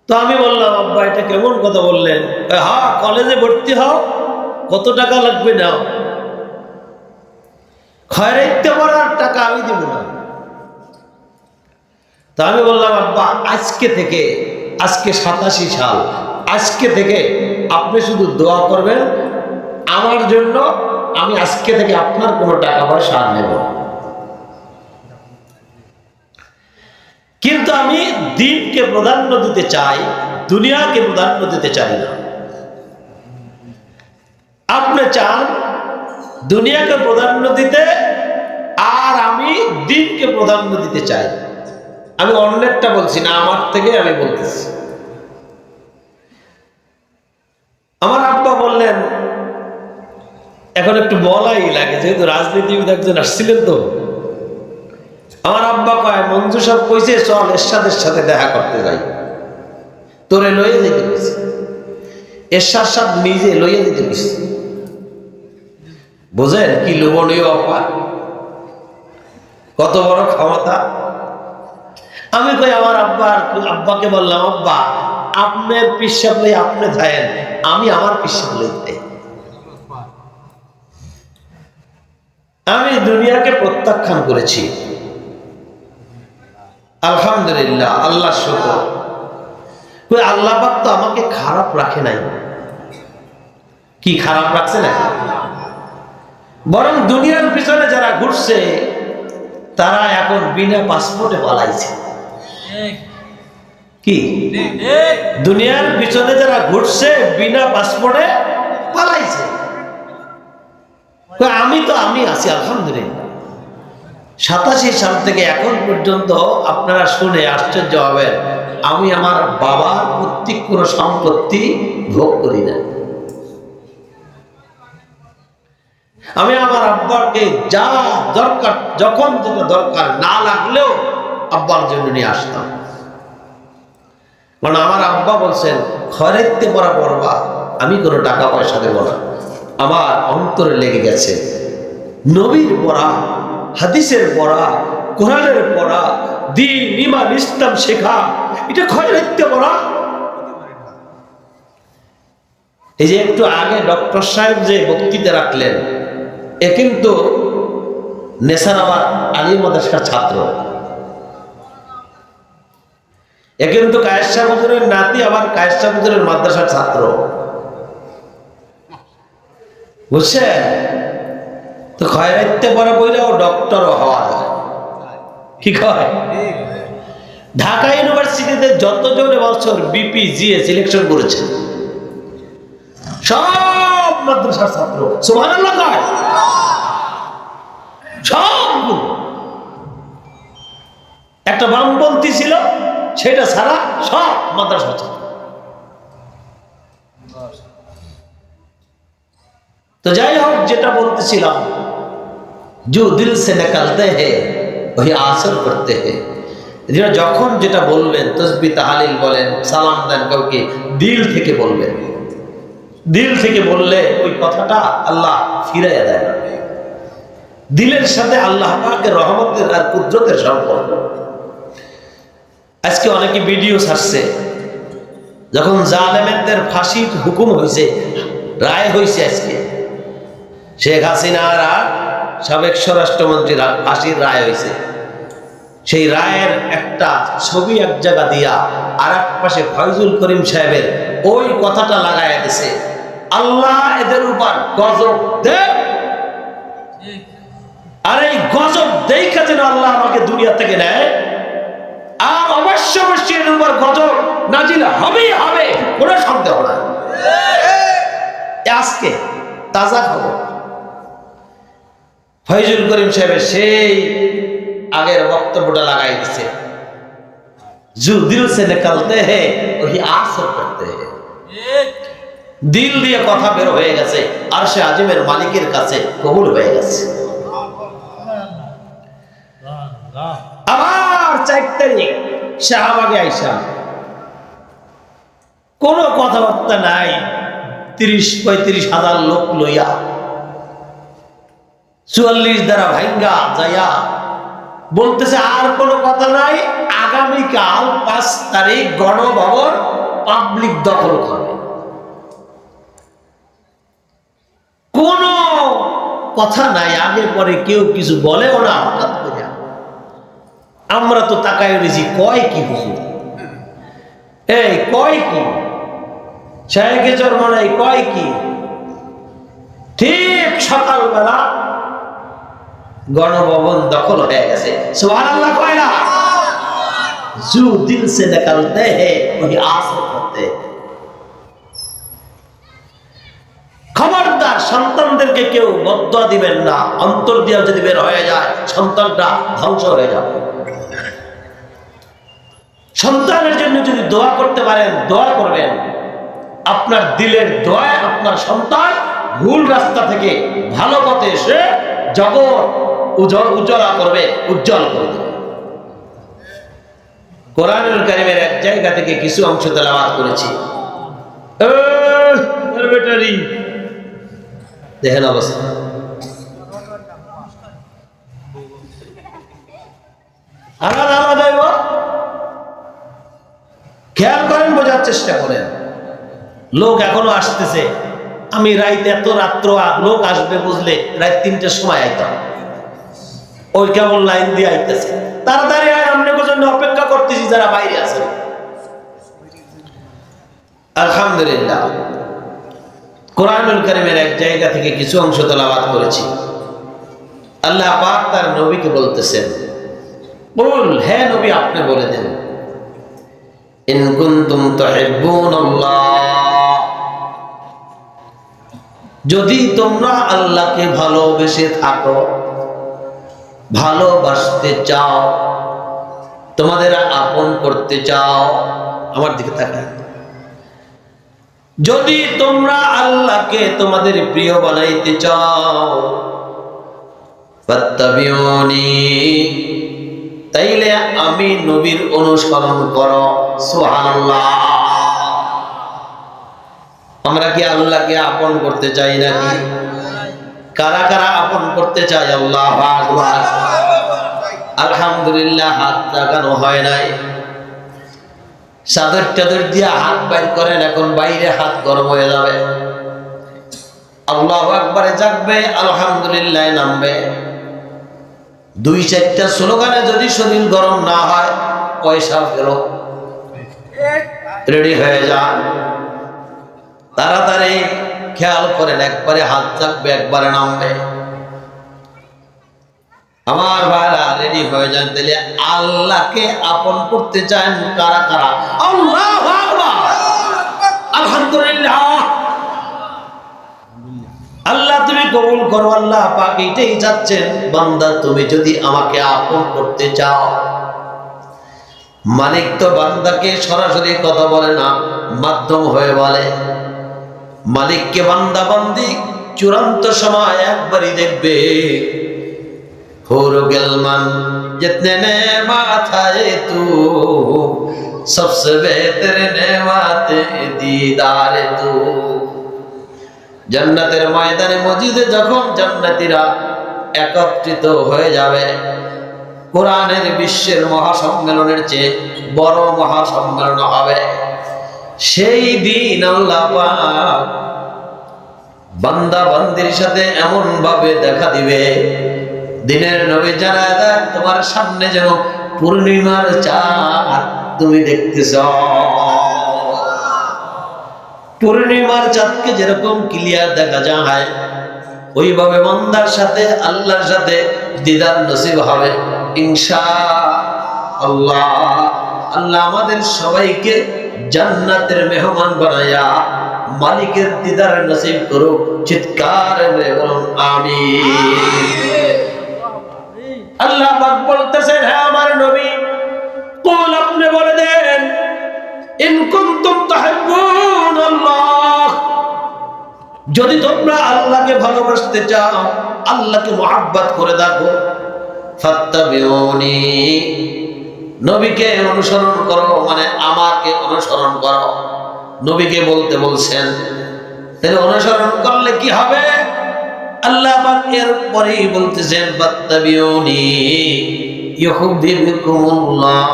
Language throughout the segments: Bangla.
তো আমি বললাম, আব্বা এটা কেমন কথা বললেন? হ্যাঁ, কলেজে ভর্তি হও, কত টাকা লাগবে নাও, খয়রাইতে পড়ার টাকা আমি দিব না। তো আমি বললাম, আব্বা আজকে থেকে, আজকে 87 সাল, আজকে থেকে আপনি শুধু দোয়া করবেন আমার জন্য, আমি আজকে থেকে আপনার কোনো টাকা পয়সা আর নেব না। কিন্তু আমি দ্বীনকে প্রাধান্য দিতে চাই, দুনিয়াকে প্রাধান্য দিতে চাই না। আপনি চান দুনিয়াকে প্রাধান্য দিতে, আর আমি দ্বীনকে প্রাধান্য দিতে চাই। আমি অন্যেরটা বলছি না, আমার থেকে আমি বলতেছি। আমার আব্বা বললেন, এখন একটু বলাই লাগে, যেহেতু রাজনীতিবিদ একজন আসছিলেন। তো আমার আব্বা কয়, মঞ্জু সব কইছে চল এরশাদের সাথে দেখা করতে যাই, তোরে লইয়ে যেতে কইছে। এরশাদ সাহেব নিজে লইয়ে যেতে কইছে। বোঝেন কি লোভনীয় অপা, কত বড় ক্ষমতা। আমি কই আমার আব্বাকে বললাম, আব্বা আপনার পিসাব লই আপনি থাকেন, আমি আমার পিসাব লইতে। আমি দুনিয়াকে প্রত্যাখ্যান করেছি, আলহামদুলিল্লাহ, আল্লাহ শুকর। আল্লাহ পাক তো আমাকে খারাপ রাখে নাই। কি খারাপ রাখছে না? বরং দুনিয়ার পিছনে যারা ঘুরছে তারা এখন বিনা পাসপোর্টে পালাইছে। কি দুনিয়ার পিছনে যারা ঘুরছে বিনা পাসপোর্টে পালাইছে। আমি আছি আলহামদুলিল্লাহ। 87 সাল থেকে এখন পর্যন্ত আপনারা শুনে আশ্চর্য হবেন, আমি আমার বাবার প্রত্যেক কোনো সম্পত্তি ভোগ করি না। আমি আমার আব্বাকে যা দরকার, যখন যেটা দরকার না লাগলেও আব্বার জন্য নিয়ে আসতাম। কারণ আমার আব্বা বলছেন, খয়রাইতে পড়া পড়বা, আমি কোনো টাকা পয়সা দেব না। আমার অন্তরে লেগে গেছে নবীর পড়া, হাদিসের পড়া, কোরআনের পড়া, দ্বীন ঈমান ইসলাম শেখা, এটা খয়রাইতে পড়া। এই যে একটু আগে ডক্টর সাহেব যে বক্তৃতা রাখলেন, এ কিন্তু নেসারাবাদ আলিম মাদ্রাসার ছাত্র। এ কিন্তু কায়েস শাহ হুজুরের নাতি, আবার কায়েস শাহ হুজুরের মাদ্রাসার ছাত্র, বুঝছেন? তো খয়রাইতে পড়া বইরাও ডক্টরও হওয়া যায়। কি কয়? ঢাকা ইউনিভার্সিটিতে যতজন বছর বিপিজিএ সিলেকশন করেছে সব মাদ্রাসার ছাত্র। সুবহানাল্লাহ কয় সব। একটা বামপন্থী ছিল, সেটা ছাড়া সব মাদ্রাসার ছাত্র। তো যাই হোক, যেটা বলতেছিলাম, जो दिल से निकलते हैं वही आसर करते हैं। যখন যেটা বলবেন, তসবিহ তাহলিল বলেন, সালাম দেন, কাউকে দিল থেকে বলবেন। দিল থেকে বললে ওই কথাটা আল্লাহ ফিরাইয়া দেয় না। দিলের সাথে আল্লাহ পাকের রহমতের আর কুদরতের সম্পর্ক। আজকে অনেকে ভিডিও ছাড়ছে, যখন জালেমের ফাঁসির হুকুম হয়েছে, রায় হয়েছে, আজকে শেখ হাসিনার আর সাবেক স্বরাষ্ট্রমন্ত্রীর ফাঁসির রায় হয়েছে। সেই রায়ের একটা ছবি এক জায়গা দিয়া আর এক পাশে ফয়জুল করিম সাহেবের ওই কথাটা লাগাইয়া দিছে, আল্লাহ এদের উপর গজব দেন, আর এই গজব দেখা যেন আল্লাহ আমাকে দুনিয়া থেকে নেয়, আর অবশ্য অবশ্যই এর উপর গজব নাজিল হবেই হবে, কোনো সন্দেহ নাই। আজকে তাজা খবর, ফয়জুল করিম সাহেবের সেই আগের বক্তব্যটা লাগাই দিছে, जो दिल से निकलते हैं वही आसर करते हैं। দিল দিয়ে কথা বের হয়ে গেছে, আরশে আজিমের মালিকের কাছে কবুল হয়ে গেছে। আবার 4 তারিখ শাহবাগে আইসা কোনো কথাবার্তা নাই, 30-35 হাজার লোক লইয়া 44 দ্বারা ভাঙ্গা যাইয়া বলতেছে আর কোনো কথা নাই, আগামীকাল 5 তারিখ গণভবন পাবলিক দখল করবে। কোন কথা নাই, আগে পরে কেউ কিছু বলেও না। হঠাৎ করে আমরা তো তাকায় রয়েছি, কয় কি হুজুর, এই কয় কি শায়েখে চরমনাই কয় কি। ঠিক সকালবেলা গণভবন দখল হয়ে গেছে। সুবহানাল্লাহ কয় না? জু দিল সে নিকলতে हैं वही आंसू होते हैं। খবরদার সন্তানদেরকে কেউ বদদুয়া দিবেন না। অন্তর দিয়ে যদি বের হয়ে যায় সন্তানটা ধ্বংস হয়ে যাবে। সন্তানের জন্য যদি দোয়া করতে পারেন, দোয়া করবেন। আপনার দিলের দোয়ায় আপনার সন্তান ভুল রাস্তা থেকে ভালো পথে এসে জগৎ উজ্জ্বলা করবে, উজ্জ্বল করবে। কোরআনুল কারীমের এক জায়গা থেকে কিছু অংশ তেলাওয়াত করেছি। ব্যাটারি দেখেন অবস্থা। আলাদা আলাদা খেয়াল করেন, বোঝার চেষ্টা করেন। লোক এখনো আসতেছে। আমি রাইতে এত রাত্র লোক আসবে বুঝলে রাত 3টার সময় আইতাম। ওই কেমন লাইন দিয়ে আইতেছে, তাড়াতাড়ি আয়, আমরা জন্য অপেক্ষা করতেছি যারা বাইরে আছে। আলহামদুলিল্লাহ, কোরআনুল কারীমের এক জায়গা থেকে কিছু অংশ তেলাওয়াত করেছি। আল্লাহ পাক তার নবীকে বলতেছেন, বল হে নবী আপনি বলে দেন, ইন কুনতুম তুহিব্বুনাল্লাহ, যদি তোমরা আল্লাহকে ভালোবেসে থাকো, ভালোবাসতে চাও, তোমাদের আপন করতে চাও, আমার দিকে তাকাও। যদি তোমরা আল্লাহকে তোমাদের প্রিয় বানাইতে চাও, ফাত্তাবিউনি, তাইলে আমি নবীর অনুসরণ করো। সুবহানাল্লাহ। আমরা কি আল্লাহকে আপন করতে চাই নাকি? কারা কারা আপন করতে চাই? আল্লাহু আকবার। আলহামদুলিল্লাহ, হাত লাগানো হয় নাই। চাদর টাদর দিয়ে হাত বাইর করেন, এখন বাইরে হাত গরম হয়ে যাবে। আল্লাহু আকবারে জাগবে, আলহামদুলিল্লাহ নামবে। 2-4টা স্লোগানে যদি শরীর গরম না হয়, পয়সা ফেরত। রেডি হয়ে যান, তাড়াতাড়ি খেয়াল করেন, একবারে হাত জাগবে, একবারে নামবে। আমার ভাইরা রেডি হয়ে যান। তাহলে আল্লাহকে আপন করতে চান কারা কারা? আল্লাহু আকবার, আলহামদুলিল্লাহ। আল্লাহ তুমি কবুল করো। আল্লাহ পাক এটাই চাচ্ছেন, বান্দা তুমি যদি আমাকে আপন করতে চাও। মালিক তো বান্দাকে সরাসরি কথা বলে না, মাধ্যম হয়ে বলে। মালিককে বান্দা বান্দি চূড়ান্ত সময় একবারই দেখবে। हो गिलमन जितने नेमत है तू, सबसे बेहतर नेमत दीदार तू। জান্নাতের ময়দানে মসজিদে যখন জান্নাতীরা একত্রিত হয়ে যাবে, কোরআনের বিশ্বের মহাসম্মেলনের চেয়ে বড় মহাসম্মেলন হবে। সেই দিন আল্লাহ পাক বান্দা বান্দির সাথে এমন ভাবে দেখা দিবে, দিনের নবী জানালা তোমার সামনে যেন পূর্ণিমার চাঁদ তুমি দেখতেছ। পূর্ণিমার চাঁদকে যেরকম ক্লিয়ার দেখা যায়, ওইভাবে বান্দার সাথে আল্লাহর সাথে দিদার নসিব হবে ইনশাআল্লাহ। আল্লাহ আমাদের সবাইকে জান্নাতের মেহমান বানায়া মালিকের দিদার নসিব করুক। চিৎকার করে বলুন আমিন। আল্লাহ পাক বলতেছেন, হে আমার নবী, কুল আপনি বলে দেন, ইন কুনতুম তুহিব্বুনাল্লাহ, যদি তোমরা আল্লাহকে ভালোবাসতে চাও, আল্লাহকে মুহাব্বত করে থাকো, ফাত্তাবিউনি, নবীকে অনুসরণ করো, মানে আমাকে অনুসরণ করো। নবীকে বলতে বলছেন, তাহলে অনুসরণ করলে কি হবে? আল্লাহ পাক এর পরেই বলতেছেন, ফাত্তাবিউনি ইউহিব্বুকুমুল্লাহ।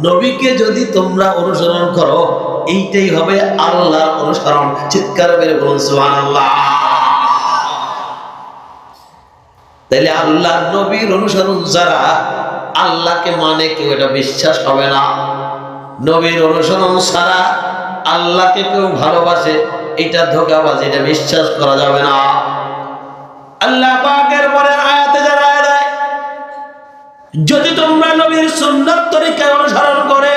নবীকে যদি তোমরা অনুসরণ করো, এইটাই হবে আল্লাহর অনুসরণ। চিৎকার করে বলুন সুবহানাল্লাহ। তাইলে আল্লাহর নবীর অনুসরণ যারা আল্লাহকে মানে কেউ, এটা বিশ্বাস হবে না। নবীর অনুসরণ ছাড়া আল্লাহকে কেউ ভালোবাসে, এটা ধোঁকাবাজি, এটা বিশ্বাস করা যাবে না। আল্লাহ পাকের পরে আয়াতে জানায় দেয়, যদি তোমরা নবীর সুন্নাত তরিকা অনুসরণ করে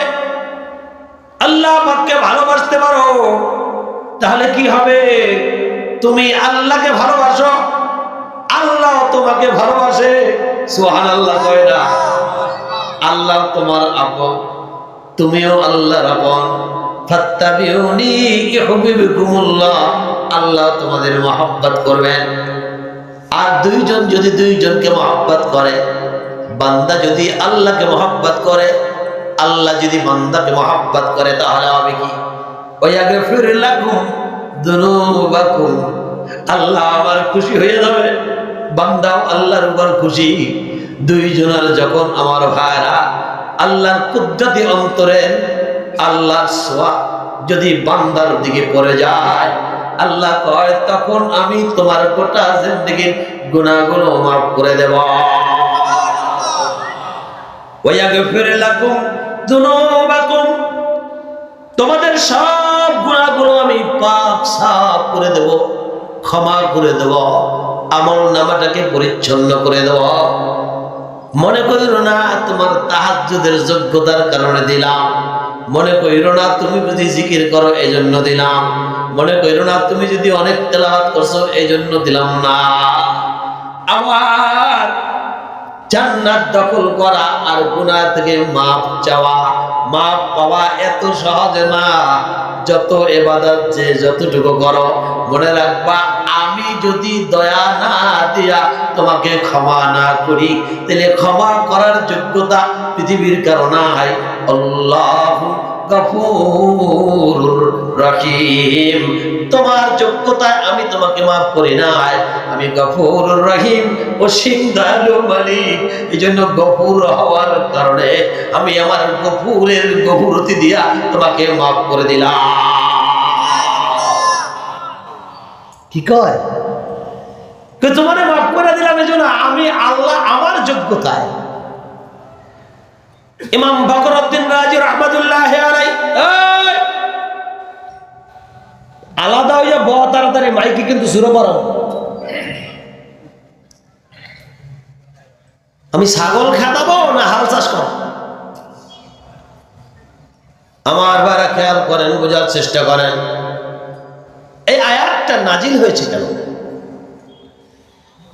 আল্লাহ পাককে ভালোবাসতে পারো, তাহলে কি হবে? তুমি আল্লাহকে ভালোবাসো, আল্লাহ তোমাকে ভালোবাসে। সুবহানাল্লাহ কয় না? আল্লাহ তোমার আপন, তুমিও আল্লাহর আপন। ফাত্তাবিউনি ইউহিব্বুকুমুল্লাহ। আল্লাহ তোমাদের মহব্বত করবেন। আর দুইজন যদি দুইজনকে মহব্বত করে, বান্দা যদি আল্লাহকে মহব্বত করে, আল্লাহ যদি বান্দাকে মহব্বত করে, তাহলে হবে কি? ওয়াগফির লাকুম যুনুবাকুম। আল্লাহ আবার খুশি হয়ে যাবে, বান্দাও আল্লাহর উপর খুশি। দুইজনের যখন আমার ভাইরা আল্লাহর কুদরতি অন্তরে আল্লাহর ছোঁয়া যদি বান্দার দিকে পড়ে যায়, আল্লাহ কয় তখন আমি তোমার গোটা জিন্দেগীর গুনাহগুলো মাফ করে দেব। ওয়াগফির লাকুম যুনুবাকুম। তোমাদের সব গুনাহগুলো আমি পাপ সাফ করে দেব, ক্ষমা করে দেব, আমল নামাটাকে পরিচ্ছন্ন করে দেব। মনে করিল না তোমার তাহাজ্জুদের যোগ্যতার কারণে দিলাম, মনে করিল না তুমি যদি জিকির করো এই জন্য দিলাম, মনে করিল না তুমি যদি অনেক তেলাওয়াত করছো এই জন্য দিলাম না। আমার জান্নাত দখল করা আর গুনাহ থেকে মাফ চাওয়া, মাফ পাওয়া এত সহজ না। যত ইবাদত যে যতটুকু করো, মনে রাখবা আমি যদি দয়া না দিয়া তোমাকে ক্ষমা না করি, তাহলে ক্ষমা করার যোগ্যতা পৃথিবীর কারো নাই। আল্লাহু গফুরুর রহিম। তোমার যোগ্যতায় আমি তোমাকে মাফ করি নাই, আমি গফুরুর রহিম, অসীম দয়ালু মালিক। এই জন্য গফুর হওয়ার কারণে আমি আমার গফুরের গফুরতি দিয়া তোমাকে মাফ করে দিলাম। কি কয়? তোমারে মাফ করে দিলাম এই জন্য আমি আল্লাহ আমার যোগ্যতায়। ইমাম ফখরুদ্দিন রাজি রাহমাতুল্লাহি আলাইহি আলাদা হইয়া বড় তাড়াতাড়ি মাইকে কিন্তু সুরে পড়ো। আমি ছাগল খাওয়াবো না হাল চাষ করব? আমার বারা খেয়াল করেন, বোঝার চেষ্টা করেন। এই আয়াতটা নাজিল হয়েছে কেন?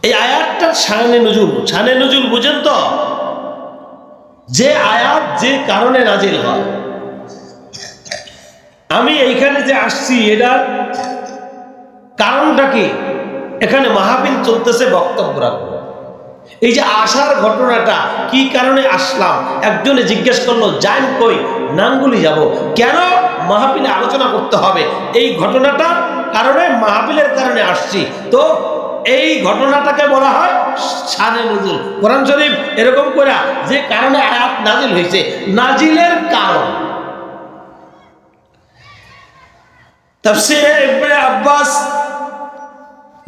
এই আয়াতটার শানে নুজুল, শানে নুজুল বুঝেন তো? যে আয়াত যে কারণে নাজিল হয়। আমি এইখানে যে আসছি এটার কারণটা কি? এখানে মাহফিল চলতেছে, বক্তব্য রাখবো। এই যে আসার ঘটনাটা কি কারণে আসলাম, একজনে জিজ্ঞেস করলো যাই কই, নাঙ্গুলি যাব কেন? মাহফিলে আলোচনা করতে হবে। এই ঘটনাটা কারণে, মাহফিলের কারণে আসছি। তো এই ঘটনাটাকে বলা হয় শানে নুজুল। কোরআন শরীফ এরকম করে যে কারণে আয়াত নাজিল হয়েছে, নাজিলের কারণ। তাফসীরে ইবনে আব্বাস,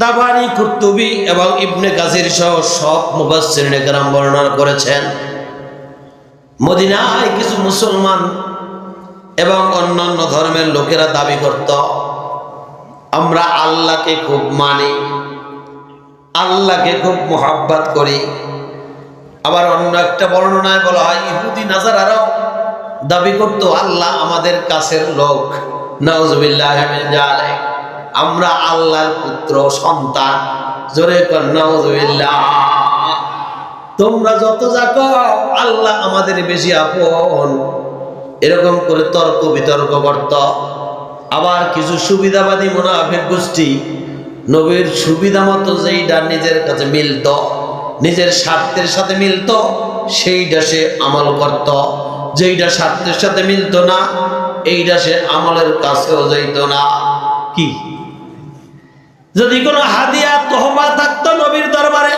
তাবারি, কুরতুবী এবং ইবনে কাসির সহ সব মুফাসসিরিনে কেরাম বর্ণনা করেছেন, মদিনায় কিছু মুসলমান এবং অন্যান্য ধর্মের লোকেরা দাবি করত আমরা আল্লাহকে খুব মানি, আল্লাহকে খুব মুহাব্বত করি। আবার অন্য একটা বর্ণনায় বলা হয় ইহুদি নাসারারাও দাবি করত আল্লাহ আমাদের কাছের লোক। নাউজুবিল্লাহি মিন যালিক। আমরা আল্লাহর পুত্র সন্তান। জোরে কর নাউজুবিল্লাহ। তোমরা যত যা কও আল্লাহ আমাদের বেশি আপন, এরকম করে তর্ক বিতর্ক করত। আবার কিছু সুবিধাবাদী মুনাফিক গোষ্ঠী নবীর সুবিধা মতো যেইটা নিজের কাছে মিলত, নিজের স্বার্থের সাথে মিলত, সেইটা সে আমল করত। যেইটা স্বার্থের সাথে মিলত না, এইটা সে আমলের কাছেও যাইত না। কি? যদি কোনো হাদিয়া তোহফা থাকতো নবীর দরবারে,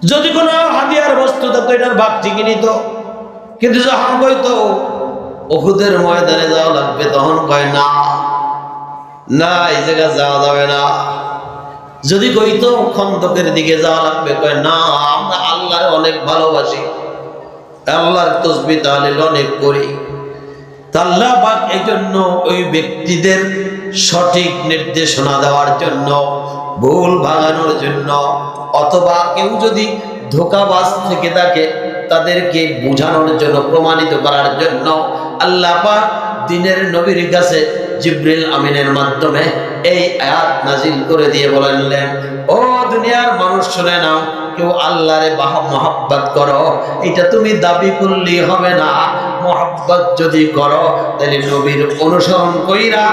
যদি কোনো হাদিয়ার বস্তু থাকতো এটার ভাগ ঠিকই নিত, কিন্তু যখন কইতো উহুদের ময়দানে যাওয়া লাগবে তখন কয় না না, এই জায়গা যাওয়া যাবে না। যদি কইতো খন্দকের দিকে যাওয়া লাগবে, কয় না, আমরা আল্লাহর অনেক ভালোবাসি, আল্লাহর তসবিহ তাহলিল অনেক করি। আল্লাহ পাক এই জন্য ওই ব্যক্তিদের সঠিক নির্দেশনা দেওয়ার জন্য, ভুল ভাঙানোর জন্য, অথবা কেউ যদি ধোঁকাবাজ থেকে থাকে তাদেরকে বোঝানোর জন্য, প্রমাণিত করার জন্য আল্লাহ পাক দ্বীনের নবীর কাছে জিবরিল আমিনের মাধ্যমে এই আয়াত নাজিল করে দিয়ে বললেন, ও দুনিয়ার মানুষ শুনে নাও, কেউ আল্লাহরে মহব্বত করো, এটা তুমি দাবি করলেই হবে না। মহব্বত যদি করো তাহলে নবীর অনুসরণ কইরা,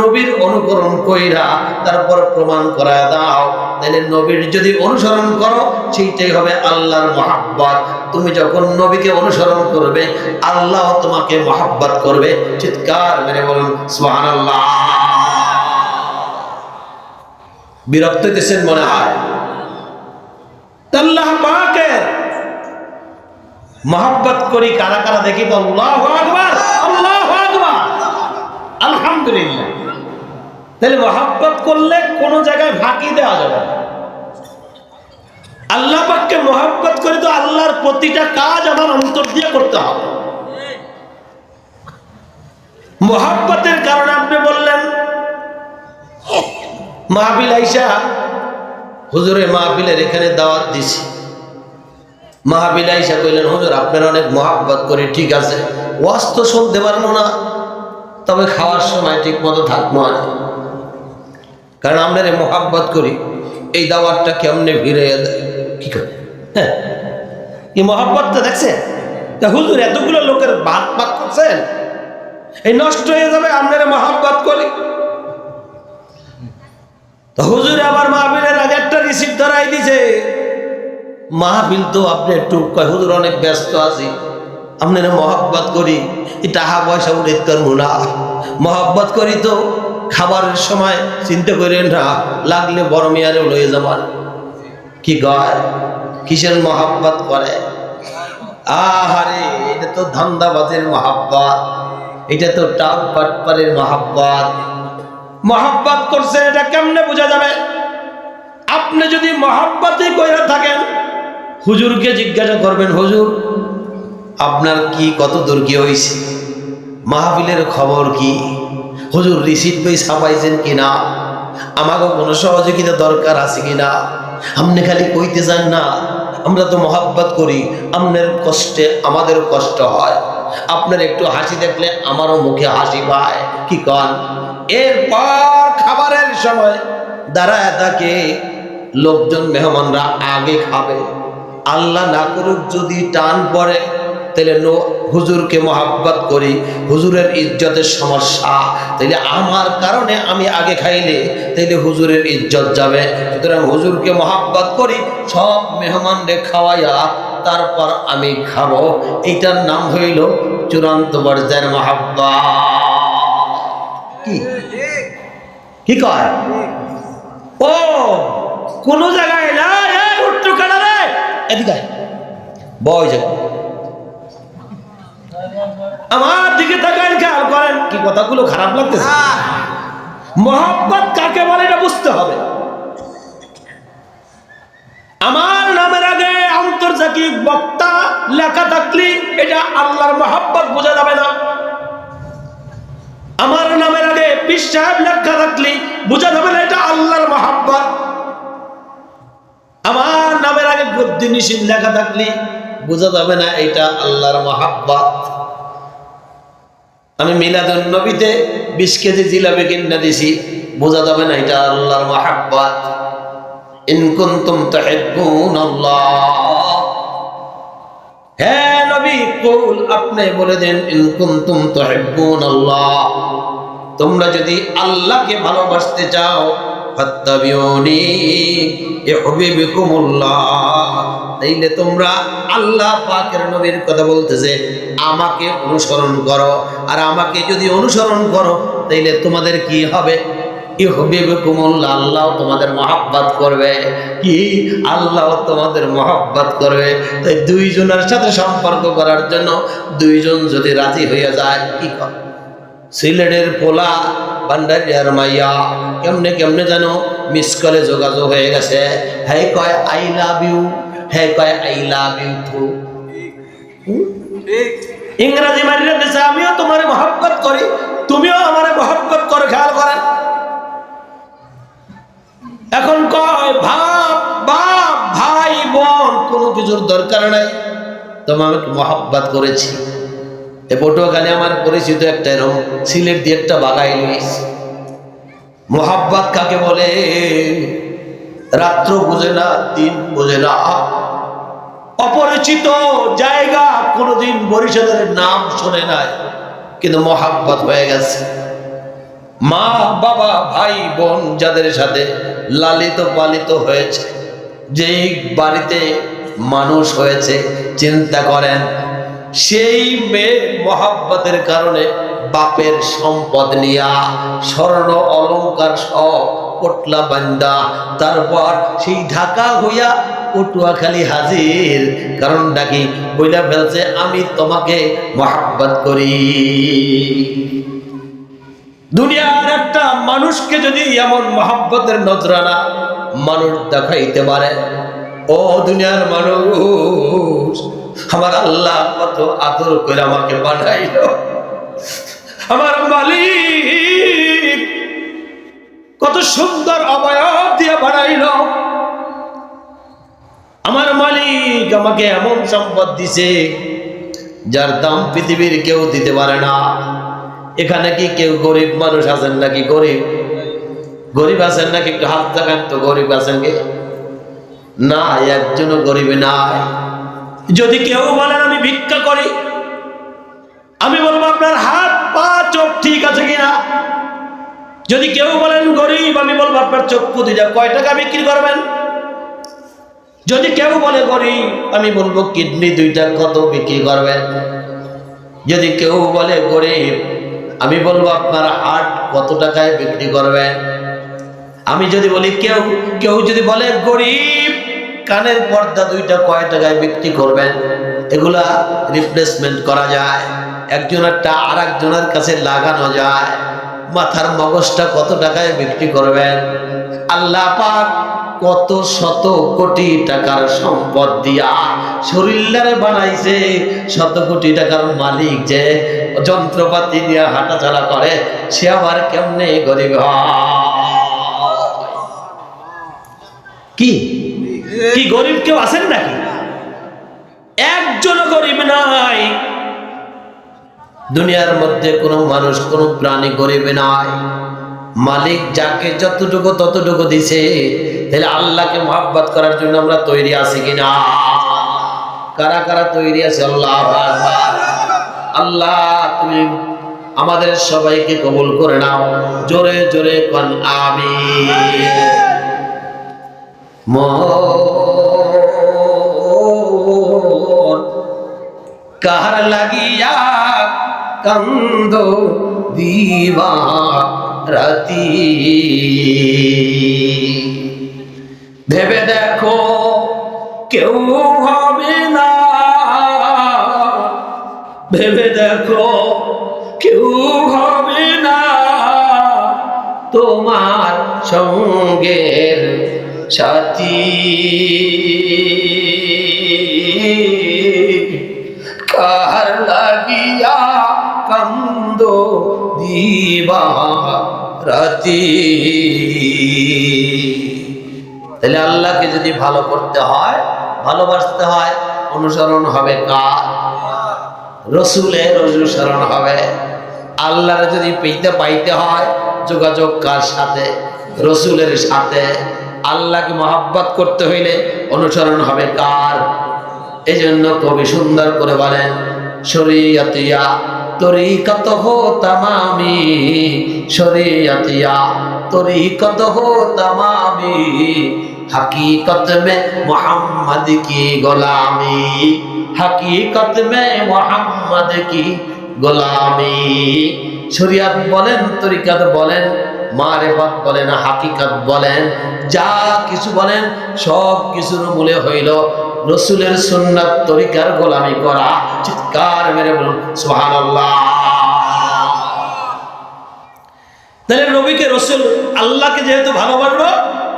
নবীর অনুকরণ কইরা তারপর প্রমাণ করা দাও। তাহলে নবীর যদি অনুসরণ করো সেইটাই হবে আল্লাহর মহব্বত। তুমি যখন নবীকে অনুসরণ করবে আল্লাহ তোমাকে মহব্বত করবে। চিৎকার মেরে বলুন সুবহানাল্লাহ। বিরক্ত হইতেছেন মনে হয়? আল্লাহ পাকের মহব্বত করি কারা কারা দেখি তো? আল্লাহু আকবার, আল্লাহু আকবার, আলহামদুলিল্লাহ। তাহলে মহব্বত করলে কোনো জায়গায় ফাঁকি দেওয়া যাবে না। আল্লাহ পাককে মহব্বত করে তো আল্লাহর প্রতিটা কাজ আমার অন্তর দিয়ে করতে হবে। মহব্বতের কারণে আপনি বললেন মাহফিল আইসা, হুজুরে মাহফিলের এখানে দাওয়াত দিছি। মাহফিল আইসা কইলেন, হুজুর আপনার অনেক মহব্বত করি, ঠিক আছে, ওয়াজ তো শুনতে পারবো না, তবে খাওয়ার সময় ঠিক মতো থাকবো না, কারণ আমরা মহব্বত করি। এই দাওয়াতটা কেমনে ফিরে দেয়, কি করে? হ্যাঁ, এই মহব্বতটা দেখছে হুজুর এতগুলো লোকের ভাত ভাত করছেন, এই নষ্ট হয়ে যাবে, আপনারা মহব্বত করি। তো হুজুর আবার মাহফিলের আগে একটা রিসিপ্ট ধরাই দিছে। মাহফিল তো আপনি একটু কয়, হুজুর অনেক ব্যস্ত আছি, আপনারা মহব্বত করি, টাকা পয়সা উড়ে করবো না, মহব্বত করি তো খাবারের সময় চিন্তা করেন না, লাগলে বড় মেয়ারে লয়ে যাবার। কি কয়, কিসের মহব্বত করে? আহারে, এটা তো ধান্দাবাজের মহব্বত, এটা তো টাক বাটপারের মহব্বত। মহব্বত করছেন এটা কেমনে বোঝা যাবে? আপনি যদি মহব্বতই কইরা থাকেন, হুজুরকে জিজ্ঞাসা করবেন, হুজুর আপনার কি কত দূর কি হয়েছে, মাহফিলের খবর কি, হুজুর রিসিপ্ট বই ছাপাইছেন কিনা, আমাকে কোনো সহযোগিতা দরকার আছে কিনা। আপনি খালি কইতে চান না, আমরা তো মহব্বত করি, আপনার কষ্টে আমাদের কষ্ট হয়, আপনার একটু হাসি দেখলে আমারও মুখে হাসি পায়। কি কন? এরপর খাবারের সময় দাঁড়ায় থাকে লোকজন, মেহমানরা আগে খাবে। আল্লাহ না করুক যদি টান পড়ে, তাহলে হুজুরকে মহব্বত করি, হুজুরের ইজ্জতের সমস্যা, তাইলে আমার কারণে আমি আগে খাইলে তাইলে হুজুরের ইজ্জত যাবে। সুতরাং হুজুরকে মহব্বত করি, সব মেহমানদের খাওয়াইয়া তারপর আমি খাবো। এইটার নাম হইল চূড়ান্ত পর্যায়ের মহব্বত। কি কি কয়? ও কোন জায়গায় না, উঠতো কাটা রে, এদিকে বয় যাবে, আমার দিকে তাকান, খেয়াল করেন, কি কথাগুলো খারাপ লাগতেছে। মহব্বত কাকে বলে এটা বুঝতে হবে। আমার নামের আগে আন্তর্জাতিক বক্তা লেখা থাকলে এটা আল্লাহর মহব্বত বোঝা যাবে না। আমার নামের আগে পীর সাহেব লেখা থাকলে বোঝা যাবে না এটা আল্লাহর মহব্বত। আমার নামের আগে গদ্দি নিশিন লেখা থাকলে বোঝা যাবে না এটা আল্লাহর মহব্বত। আমি মিলাদুন নবীতে 20 কেজি জিলাপি কিনে দিছি, বোঝা যাবে না এটা আল্লাহর মহব্বত। ইন কুনতুম তুহিব্বুনাল্লাহ, হে নবী কুল, আপনি বলে দেন, ইন কুনতুম তুহিব্বুনাল্লাহ, তোমরা যদি আল্লাহকে ভালোবাসতে চাও, ফাত্তাবিউনি ইউহিব্বুকুমুল্লাহ, তাইলে তোমরা আল্লাহ পাকের নবীর কথা বলতেছে, আমাকে অনুসরণ করো। আর আমাকে যদি অনুসরণ করো তাইলে তোমাদের কি হবে? ইউহিব্বুকুমুল্লাহ, আল্লাহ তোমাদের মহব্বত করবে। কি? আল্লাহ তোমাদের মহব্বত করবে। তাই দুইজনের সাথে সম্পর্ক করার জন্য দুইজন যদি রাজি হইয়া যায়, কি কর? সিলেটের পোলা ভান্ডারিয়ার মাইয়া কেমনে কেমনে যেন মিস কলে যোগাযোগ হয়ে গেছে। হ্যাঁ কয় আই লাভ ইউ, হ্যাঁ কয় আই লাভ ইউ টু। ইংরেজি মারিয়ে দিছে, আমিও তোমার মহব্বত করি, তুমিও আমার মহব্বত করে। খেয়াল করেন, এখন কয় ভাব বাপ ভাই বোন কোনো কিছুর দরকার নাই, তোমাকে মহব্বত করেছি। এ পটুয়াখালী আমার পরিচিত একটা এরকম সিলেট দিয়ে একটা বাগাই লইছে। মহব্বত কাকে বলে? রাত্র বুঝে না, দিন বুঝে না, অপরিচিত জায়গা, কোনোদিন বরিশালের নাম শোনে নাই, কিন্তু মহব্বত হয়ে গেছে। মা বাবা ভাই বোন যাদের সাথে লালিত পালিত হয়েছে, যেই বাড়িতে মানুষ হয়েছে, চিন্তা করেন সেই মেয়ে মহব্বতের কারণে বাপের সম্পদ নিয়া স্বর্ণ অলংকার সব পটলা বান্দা, তারপর সেই ঢাকা হইয়া পটুয়াখালী হাজির। কারণটা কি? বইলা ফেলছে আমি তোমাকে মহব্বত করি। দুনিয়ার একটা মানুষকে যদি এমন মহব্বতের নজরানা মানুষ দেখাইতে পারে, ও দুনিয়ার মানুষ, আমার আল্লাহ কত আদর করে আমাকে বানাইল, আমার মালিক কত সুন্দর অবয়ব দিয়ে বানাইল, আমার মালিক আমাকে এমন সম্পদ দিছে যার দাম পৃথিবীর কেউ দিতে পারে না। এখানে কি কেউ গরিব মানুষ আছেন নাকি? গরিব গরিব আছেন নাকি? একটু হাত দেখান তো, গরিব আছেন কি? না, একজনও গরিব নাই। যদি কেউ বলেন আমি ভিক্ষা করি, আমি বলবো আপনার হাত পা চোখ ঠিক আছে কিনা। যদি কেউ বলেন গরিব, আমি বলবো আপনার চক্ষু দুইটা কয় টাকা বিক্রি করবেন। যদি কেউ বলে গরিব, আমি বলবো কিডনি দুইটা কত বিক্রি করবেন। যদি কেউ বলে গরিব, আমি বলবো আপনার হাট কত টাকায় বিক্রি করবেন। আমি যদি বলি কেউ যদি বলে গরিব, কানের পর্দা দুইটা কয় টাকায় বিক্রি করবেন। এগুলা রিপ্লেসমেন্ট করা যায়, একজনেরটা আর একজনের কাছে লাগানো যায়। মাথার মগজটা কত টাকায় বিক্রি করবেন। আল্লাহ পাক কত শত কোটি টাকার সম্পদ দিয়া শরীরটারে বানাইছে। শত কোটি টাকার মালিক যে যন্ত্রপাতি দিয়ে হাঁটাচলা করে, সে আবার কেমনে গরিব হয়? কি কি গরিব কেউ আছেন নাকি? একজনও গরিব নাই দুনিয়ার মধ্যে। কোনো মানুষ, কোনো প্রাণী গরিব নাই। মালিক যাকে যতটুকু ততটুকু দিছে। তাহলে আল্লাহকে মহব্বত করার জন্য আমরা তৈরি আছি কিনা? কারা কারা তৈরি আছে? আল্লাহ আল্লাহ তুমি আমাদের সবাইকে কবুল করে নাও। জোরে জোরে কোন আমিন। কার লাগিয়া কান্দ দিবা রাতি, ভেবে দেখো কেউ হবে না, ভেবে দেখো কেউ হবে না তোমার সঙ্গের সাথী। কার লাগিয়া কান্দ দিবা রাতি। তাহলে আল্লাহকে যদি ভালো করতে হয়, ভালোবাসতে হয়, অনুসরণ হবে কার? রসুলের অনুসরণ হবে। আল্লাহরে যদি পাইতে হয়, যোগাযোগ কার সাথে? রসুলের সাথে। আল্লাহকে মহব্বত করতে হইলে অনুসরণ হবে কার? এই জন্য কবি সুন্দর করে বলেন, শরিয়তিয়া তরিকত হো তামামি, শরিয়তিয়া তরিকত হো তামামি, हकीकत में मोहम्मद की गुलामी, हकीकत में मोहम्मद की गुलामी। শরিয়ত বলেন, তরিকাত বলেন, মারেফাত বলেন, হাকিকাত বলেন, যা কিছু বলেন সব কিছুর মূলে হইল রসুলের সুন্নাত তরিকার গোলামি করা। চিৎকার মেরে বলুন সুবহানাল্লাহ। তাহলে নবীকে রসুল, আল্লাহকে যেহেতু ভালোবাসবো,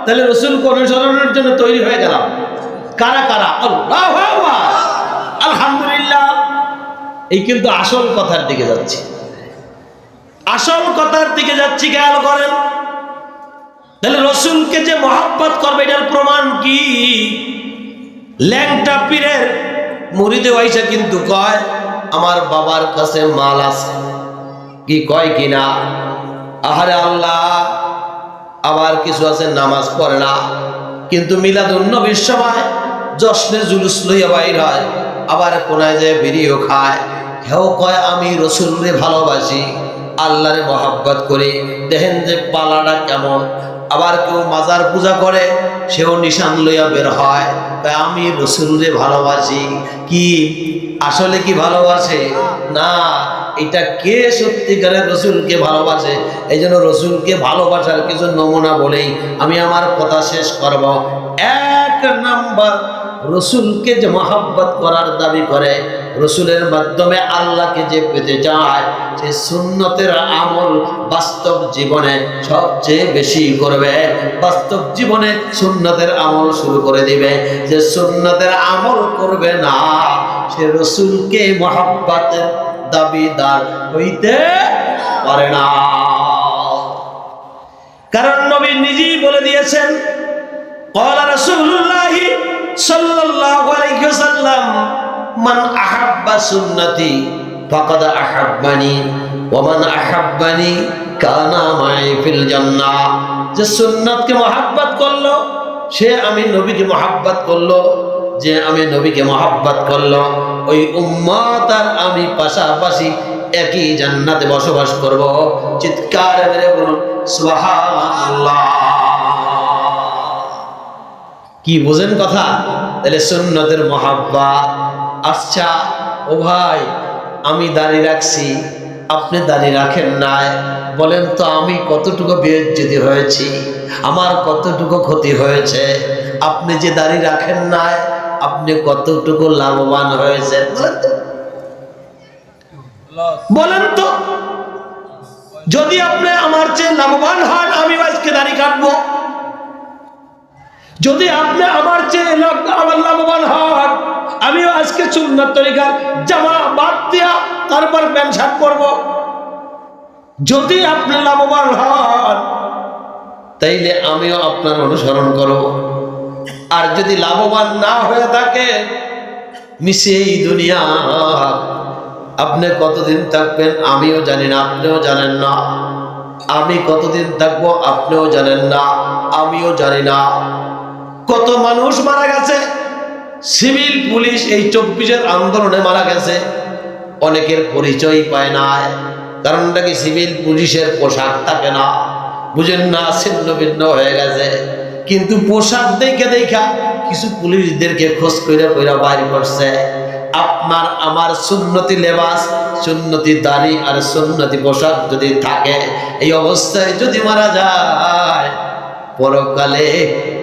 তাহলে রসুলকে অনুসরণের জন্য তৈরি হয়ে গেলাম। কারা কারা? আল্লাহু আকবার, আলহামদুলিল্লাহ। এই কিন্তু আসল কথার দিকে যাচ্ছি, আসল কথার দিকে যাচ্ছি, খেয়াল করেন। তাহলে রসুলকে যে মহব্বত করবে এটার প্রমাণ কি? ল্যাংটা পীরের মুরিদে ওয়াইসা কিন্তু কয় আমার বাবার কাছে মাল আছে, কি কয় কিনা? আহারে আল্লাহ, আবার কিছু আছে নামাজ পড়ে না, কিন্তু মিলাদুন নবীর সময় জশ্নে জুলুস লইয়া বাইর হয়, আবার কোনায় যায় বিড়িও খায়। হেও কয় আমি রসুলরে ভালোবাসি, আল্লাহরে মহব্বত করি। দেখেন যে পালাটা কেমন। আবার কেউ মাজার পূজা করে, সেও নিশান লইয়া বের হয়, কয় আমি রসুলরে ভালোবাসি। কি আসলে কি ভালোবাসে? না, এটা কে সত্যিকারের রসুলকে ভালোবাসে? এই জন্য রসুলকে ভালোবাসার কিছু নমুনা বলেই আমি আমার কথা শেষ করব। এক নাম্বার, রসুলকে যে মহব্বত করার দাবি করে, রসুলের মাধ্যমে আল্লাহকে যে পেতে চায়, সে সুন্নতের আমল বাস্তব জীবনে সবচেয়ে বেশি করবে। বাস্তব জীবনে সুন্নতের আমল শুরু করে দিবে। যে সুন্নতের আমল করবে না, সে রসুলকে মহব্বতের দাবিদার হইতে পারে না। কারণ নবী নিজেই বলে দিয়েছেন, ক্বালা রাসূলুল্লাহি সাল্লাল্লাহু আলাইহি ওয়াসাল্লাম, মান আহাব্বা সুন্নতি ফাকাদ আহাব্বানি ওয়া মান আহাব্বানি কানা মাই ফিল জান্নাহ। যে সুন্নাতকে মহব্বত করলো, সে আমি নবীকে মহব্বত করলো। যে আমি নবীকে মহব্বত করলো, ওই উম্মত আর আমি পাশাপাশি একই জান্নাতে বসবাস করব। চিৎকার মেরে বলুন সুবহানাল্লাহ। কি বোঝেন কথা? তাহলে সুন্নতের মহব্বত। আচ্ছা ও ভাই, আমি দাড়ি রাখছি, আপনি দাড়ি রাখেন নাই, বলেন তো আমি কতটুকু বেইজ্জতি হয়েছি, আমার কতটুকু ক্ষতি হয়েছে? আপনি যে দাড়ি রাখেন নাই, আপনি কতটুকু লাভবান হয়েছে? বলেন তো। যদি আপনি আমার চেয়ে লাভবান হন, আমি আজকে দাড়ি কাটবো। যদি আপনি আমার চেয়ে আমার লাভবান হন, আমিও আজকে সুন্নাত তরিকার জামা বাদ দিয়া তারপর প্যান্ট শার্ট পরবো। যদি আপনি লাভবান হন, তাইলে আমিও আপনার অনুসরণ করব। আর যদি লাভবান না হয়ে থাকে, মিশে এই দুনিয়া আপনি কতদিন থাকবেন আমিও জানি না, আপনিও জানেন না। আমি কতদিন থাকবো আপনিও জানেন না, আমিও জানি না। কত মানুষ মারা গেছে, সিভিল পুলিশ এই 24-এর আন্দোলনে মারা গেছে, অনেকের পরিচয় পায় না। কারণটা কি? সিভিল পুলিশের পোশাক থাকে না, বুঝেন না, ছিন্ন ভিন্ন হয়ে গেছে। কিন্তু পোশাক দেখে দেখা কিছু পুলিশদেরকে খোঁজ কইরা কইরা বাইর করছে। আপনার আমার সুন্নতি লেবাস, সুন্নতি দাড়ি আর সুন্নতি পোশাক যদি থাকে, এই অবস্থায় যদি মারা যায়, পরকালে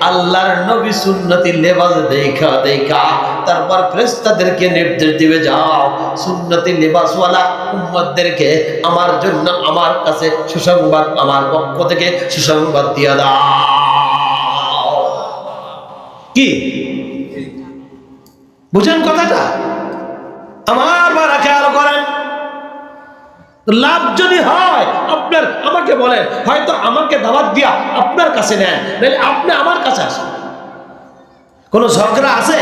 আল্লাহর নবী সুন্নতি লেবাস দেখা দেখা তারপর ফেরেশতাদেরকে নির্দেশ দিবে, যাও সুন্নতি লেবাসওয়ালা উম্মতদেরকে আমার জন্য আমার কাছে সুসংবাদ, আমার পক্ষ থেকে সুসংবাদ দিয়ে দাও। কি বুঝেন কথাটা? আমার বারা খেয়াল করেন। লাভ যদি হয় আপনার, আমাকে বলেন, হয়তো আমাকে দাওয়াত দিয়া আপনার কাছে নেন, নাহলে আপনি আমার কাছে আসেন। কোনো ঝগড়া আছে?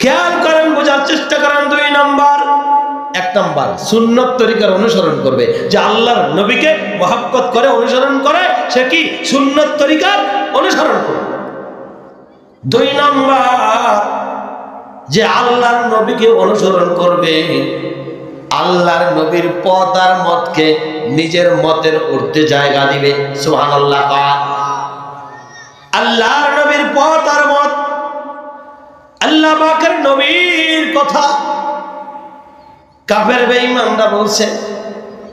খেয়াল করেন, বোঝার চেষ্টা করেন। 2 নাম্বার, 1 নাম্বার সুন্নত তরিকার অনুসরণ করবে। যে আল্লাহর নবীকে মহব্বত করে অনুসরণ করে, সে কি সুন্নত তরিকার অনুসরণ করবে। 2 নাম্বার, যে আল্লাহর নবীকে অনুসরণ করবে, আল্লাহর নবীর পথ আর মতকে নিজের মতের ঊর্ধ্বে জায়গা দিবে। সুবহানাল্লাহ। আল্লাহর নবীর পথ আর মত, আল্লাহ পাকের নবীর কথা কাফের বেঈমানরা বলছে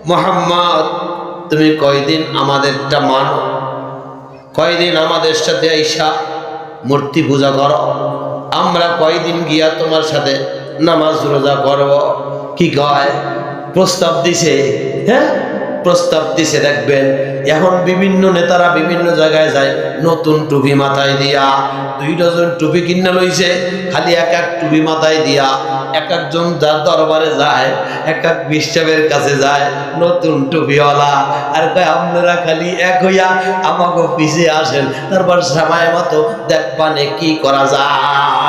মুহাম্মদ তুমি কয়দিন আমাদেরটা মানো, কয়দিন আমাদের সাথে আইসা মূর্তি পূজা করো, আমরা কয়দিন গিয়া তোমার সাথে নামাজ রোজা করব। কি কয়? প্রস্তাব দিছে। হ্যাঁ, প্রস্তাব দিছে। দেখবেন এখন বিভিন্ন নেতারা বিভিন্ন জায়গায় যায়, নতুন টুপি মাথায় দিয়া 2 ডজন টুপি কিনে লইছে, খালি এক এক টুপি মাথায় দিয়া এক একজন যার দরবারে যায়, এক এক বিশ্বের কাছে যায় নতুন টুপিওয়ালা, আর কয় আপনারা খালি এক হইয়া আমাকে পিছে আসেন, তারপর সময় মতো দেখবানে কি করা যায়।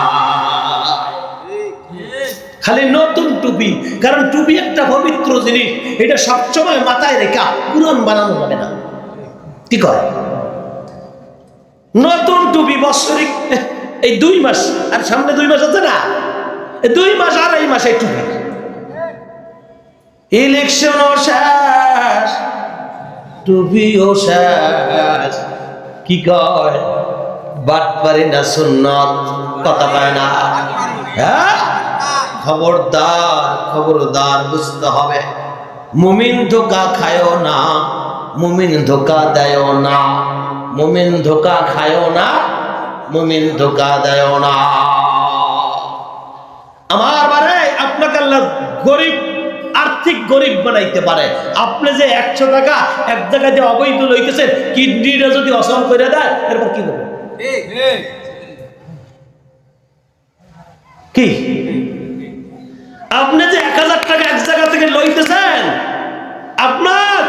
খালি নতুন টুপি, কারণ টুপি একটা পবিত্র জিনিস, এটা সবসময় মাথায় রেখা পুরান বানানো যাবে না। কি কয়? নতুন টুপি বৎসরিক, এই 2 মাস, আর সামনে 2 মাস আছে না, 2 মাস আর এই মাসে টুপি। ইলেকশনও শেষ, টুপিও শেষ। কি কয়? বাটপারি না সুন্নত, কথা পায় না। হ্যাঁ, খবরদার, খবরদার, বুঝতে হবে। মুমিন ধোকা খায়ও না, মুমিন ধোকা দেয় না, মুমিন ধোকা খায়ও না, মুমিন ধোকা দেয় না। আমার বারে আপনাকে আল্লাহ গরিব, আর্থিক গরিব বানাইতে পারে। আপনি যে 100 টাকা এক জায়গায় যে অবৈধ লইতেছেন, কিডনিটা যদি অসম করে দেয়, এরপর কি করবে? কি আপনি যে 1000 টাকা এক জায়গা থেকে লইতেছেন, আপনার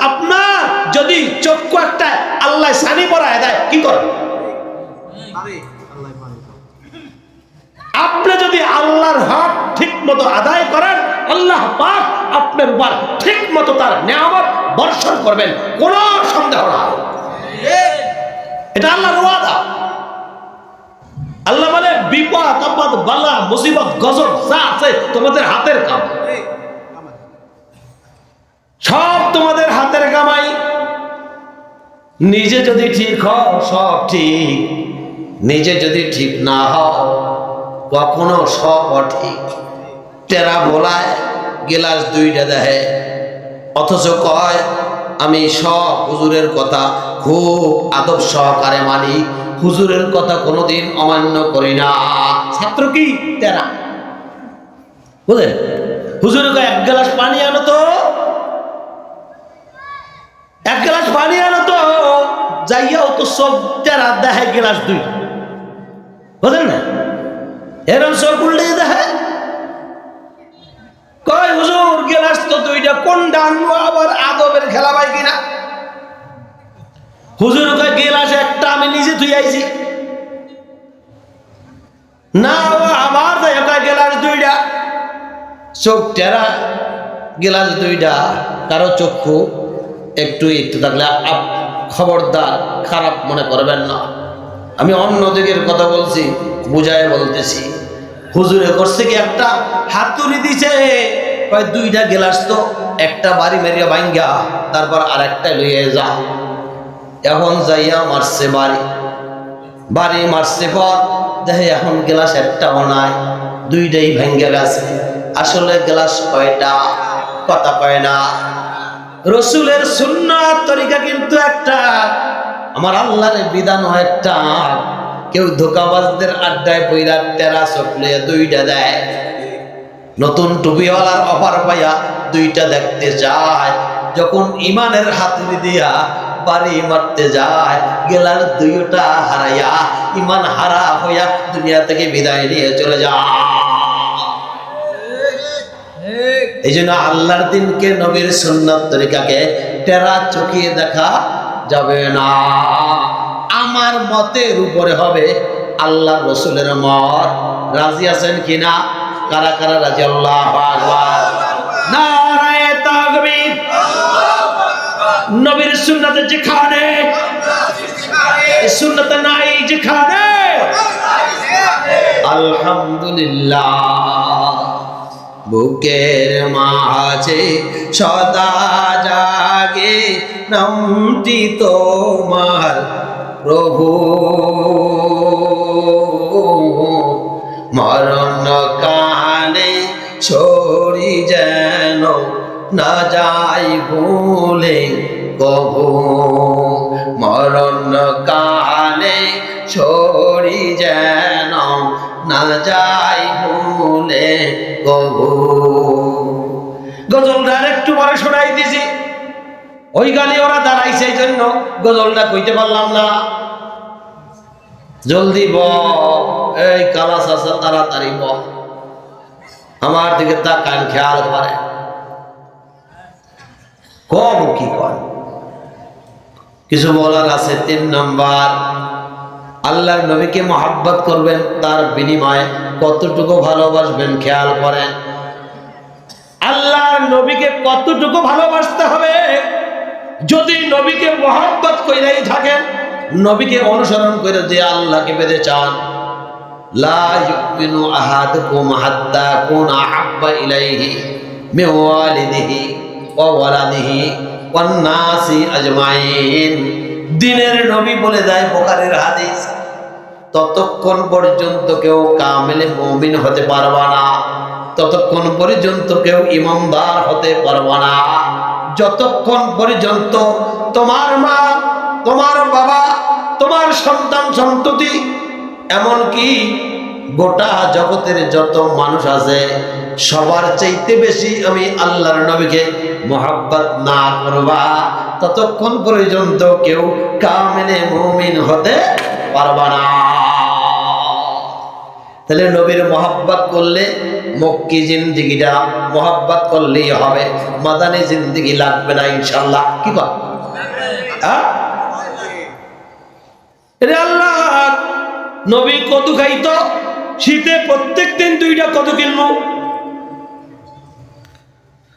আপনার যদি চক্ষু একটা আল্লাহ সানি পরায় দেয়, কি করবে? আপনি যদি আল্লাহর হক ঠিক মতো আদায় করেন, আল্লাহ পাক আপনার উপর ঠিক মতো তার নিয়ামত বর্ষণ করবেন, কোনো সন্দেহ নাই। এটা আল্লাহর ওয়াদা। আল্লাহ বলে বিপদ আপদ বালা মুসিবত গজব যা আছে তোমাদের হাতের কাম, সব তোমাদের হাতের কামাই। নিজে যদি ঠিক হও সব ঠিক, নিজে যদি ঠিক না হও কখনো সব অঠিক। টেরা বলায় গিলাস 2টা দেয়, অথচ কয় আমি সব হুজুরের কথা খুব আদব সহকারে মানি, হুজুরের কথা কোনোদিন অমান্য করি না। ছাত্র কি? টেরা। বুঝলেন? হুজুরকে 1 গ্লাস পানি আনো তো, 1 গ্লাস পানি আনো তো, যাইয়াও তো সব টেরা দেয় গ্লাস 2। বুঝলেন না? এরকম সব উল্টে দেখে, কয় হুজুর গ্লাস তো 2টা, কোনটা আনবো? আবার আদবের খেলা পাই কিনা। হুজুর কয় গ্লাস একটা আমি নিজে ধুই আইছি না, আবার গ্লাস 2টা। চোখ টেরা, গ্লাস 2টা। কারো চক্ষু একটু একটু থাকলে খবরদার খারাপ মনে করবেন না। আমি অন্যদিকের কথা বলছি, বুঝায় বলতেছি। হুজুরে করছে কি, একটা হাতুড়ি দিছে, কয় 2টা গ্লাস তো, একটা বাড়ি মেরিয়া ভাঙ্গা, তারপর আরেকটা লইয়ে যা। এখন যাইয়া মারছে বাড়ি মারছে পর দেখে এখন গ্লাস একটাও নাই, 2টাই ভেঙ্গে গেছে। আসলে গ্লাস কয়টা? কথা কয় না। রসুলের সুন্নাত তরিকা কিন্তু একটা, আমার আল্লাহর বিধান একটা। কেউ ধোকাবাজদের আড্ডায় পইরা টেরা চকলে 2টা দেয়, নতুন টুপিওয়ালার অফার পাইয়া 2টা দেখতে যায়, যখন ইমানের হাতুড়ি দিয়া বাড়ি মারতে যায়, গেলার 2টা হারাইয়া ইমান হারা হইয়া দুনিয়া থেকে বিদায় নিয়ে চলে যায়। এই জন্য আল্লাহর দিনকে, নবীর সুন্নাত তরিকাকে টেরা চকিয়ে দেখা যাবে না। আমার মতের উপরে হবে আল্লাহ রসুলের মত। রাজি আছেন কিনা? কারা কারা রাজি? আল্লাহু আকবার, নারায়ে তাকবীর। নবীর সুন্নাতে যেখানে, সুন্নাতে নাই যেখানে, আলহামদুলিল্লাহ। বুকের মাঝে সদা জাগে নামটি তোমার প্রভু, মরণ কালে সরি যেন না যাই ভুলে কভু মরণ কালে ছড়ি যেন না যাই ভুলে কভু। গজলটা একটু পরে শোনাই দিছি, ওই গালি ওরা দাঁড়াইছে এই জন্য গজলটা কইতে পারলাম না। জলদি এই কালা চাচা তাড়াতাড়ি আমার দিকে তাকান, খেয়াল করে কম কি কর। কিছু বলার আছে। 3 নম্বর, আল্লাহর নবীকে মহাব্বত করবেন, তার বিনিময়ে কতটুকু ভালোবাসবেন খেয়াল করেন। আল্লাহর নবীকে কতটুকু ভালোবাসতে হবে। যদি নবীকে মহাব্বত কইরাই থাকেন, নবীকে অনুসরণ করে যে আল্লাহকে পেতে চান, লা ইউমিনু আহাদুকুম হাত্তা কুনা আহাব্বা ইলাইহি মিন ওয়ালিদিহি ওয়া ওয়ালাদিহি ওয়ান নাসি আজমাইন। দিনের নবী বলে দেয় বুখারীর হাদিস, ততক্ষণ পর্যন্ত কেউ কামেলে মুমিন হতে পারবা না, ততক্ষণ পর্যন্ত কেউ ইমানদার হতে পারবা না, যতক্ষণ পর্যন্ত তোমার মা, তোমার বাবা, তোমার সন্তান সন্ততি, এমনকি গোটা জগতের যত মানুষ আছে সবার চাইতে বেশি আমি আল্লাহর নবীকে মহাব্বত না করবা, ততক্ষণ পর্যন্ত কেউ কামেলে মুমিন হতে পারবা না। তাহলে নবীর মহাব্বত করলে মক্কি জিন্দেগিটা মহাব্বত করলেই হবে, মাদানী জিন্দেগি লাগবে না ইনশাআল্লাহ। কি বল? আল্লাহ নবী কদু খাইতো, শীতে প্রত্যেক দিন 2টা কদু কিনবো।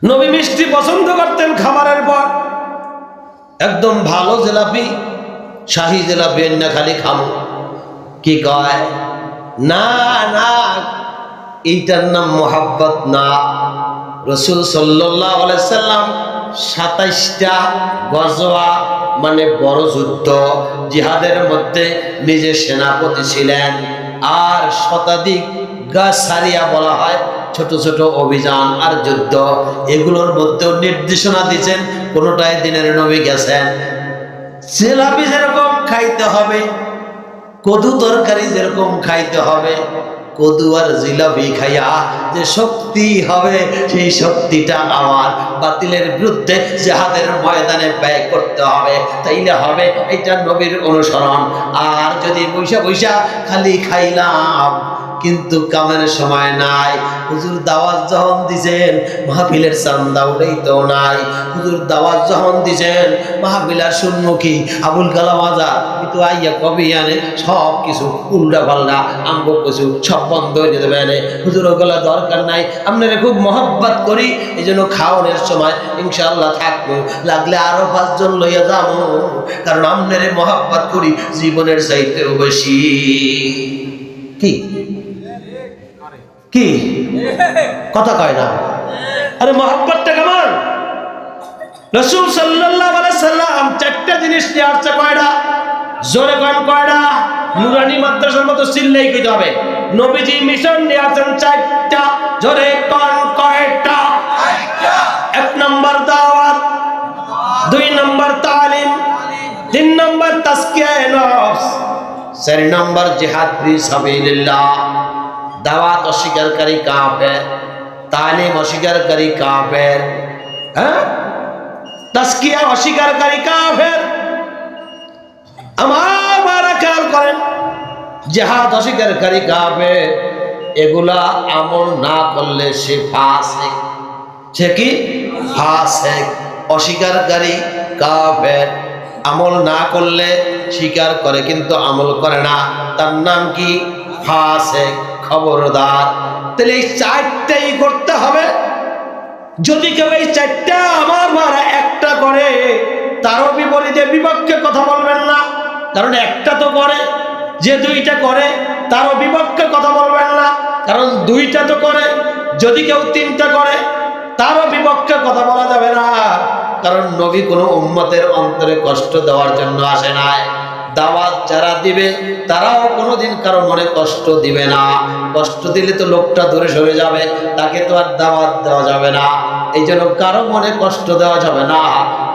নবী মিষ্টি পছন্দ করতেন, খাবারের পর একদম ভালো জিলাপি, শাহী জিলাপি না খালি খাবো। কি কয়? না না, এইটার নাম মোহাব্বত না। রাসূল সাল্লাল্লাহু আলাইহি সাল্লাম 27টা গজওয়া মানে বড় যুদ্ধ জিহাদের মধ্যে নিজে সেনাপতি ছিলেন, আর শতাধিক গাছারিয়া বলা হয় ছোট ছোট অভিযান আর যুদ্ধ, এগুলোর মধ্যেও নির্দেশনা দিয়েছেন। কোনোটায় দিনের নবী গেছেন। জিলাপি যেরকম খাইতে হবে, কদু তরকারি যেরকম খাইতে হবে, কদু আর জিলাপি খাইয়া যে শক্তি হবে, সেই শক্তিটা আমার বাতিলের বিরুদ্ধে জিহাদের ময়দানে ব্যয় করতে হবে, তাইলে হবে এটা নবীর অনুসরণ। আর যদি বৈশা বৈশা খালি খাইলাম কিন্তু কামের সময় নাই, হুজুর দাওয়াত যখন দিছেন মাহফিলের চান্দা উঠাইতো নাই, হুজুর দাওয়াত যখন দিছেন মাহফিলার সম্মুখী আবুল কালাম আজাদ কিন্তু আইয়া কবি আনে সব কিছু উল্টা পাল্টা আমগো কিছু সব বন্ধ হয়ে দেবেন, হুজুর ওগুলা দরকার নাই, আপনারা খুব মহব্বত করি, এই জন্য খাওয়ানোর সময় ইনশাআল্লাহ থাকবো, লাগলে আরো 5 জন লইয়া যাবো, কারণ আপনারে মহব্বত করি জীবনের চাইতেও বেশি। কি কি কথা কয় না? আরে মহব্বতটা কেমন? রাসূল সাল্লাল্লাহু আলাইহি সাল্লাম 4টা জিনিস নিয়ে আসছে। কয়টা? জোরে কন কয়টা? নুরানি মাদ্রাসার মতো চিল্লাই কইতে হবে। নবীজি মিশন নিয়ে আসেন 4টা। জোরে কন কয়টা? 1 নম্বর দাওয়াত, 2 নম্বর তালিম, 3 নম্বর তাজকিয়ায়ে নফস, 4 নম্বর জিহাদ ফি সাবিলিল্লাহ। দাওয়াত অস্বীকারী কাফের, তালিম অস্বীকারী কাফের, তাজকিয়া অস্বীকারী কাফের। আমার বারা খেয়াল করেন, জিহাদ অস্বীকারী কাফের, এগুলা আমল না করলে সে ফাসিক। সে কি? ফাসিক। অস্বীকারী কাফের, আমল না করলে স্বীকার করে কিন্তু আমল করে না, তার নাম কি? ফাসিক। খবরদার। তাহলে এই 4টাই করতে হবে। যদি কেউ এই 4টা আমার মারা একটা করে, তারও বিপরীতে বিপক্ষে কথা বলবেন না, কারণ একটা তো করে। যে 2টা করে তারও বিপক্ষে কথা বলবেন না, কারণ 2টা তো করে। যদি কেউ 3টা করে তারও বিপক্ষে কথা বলা যাবে না, কারণ নবী কোনো উম্মতের অন্তরে কষ্ট দেওয়ার জন্য আসে নাই। দাওয়াত যারা দিবে তারাও কোনোদিন কারো মনে কষ্ট দিবে না। কষ্ট দিলে তো লোকটা দূরে সরে যাবে, তাকে তো আর দাওয়াত দেওয়া যাবে না। এই জন্য কারো মনে কষ্ট দেওয়া যাবে না।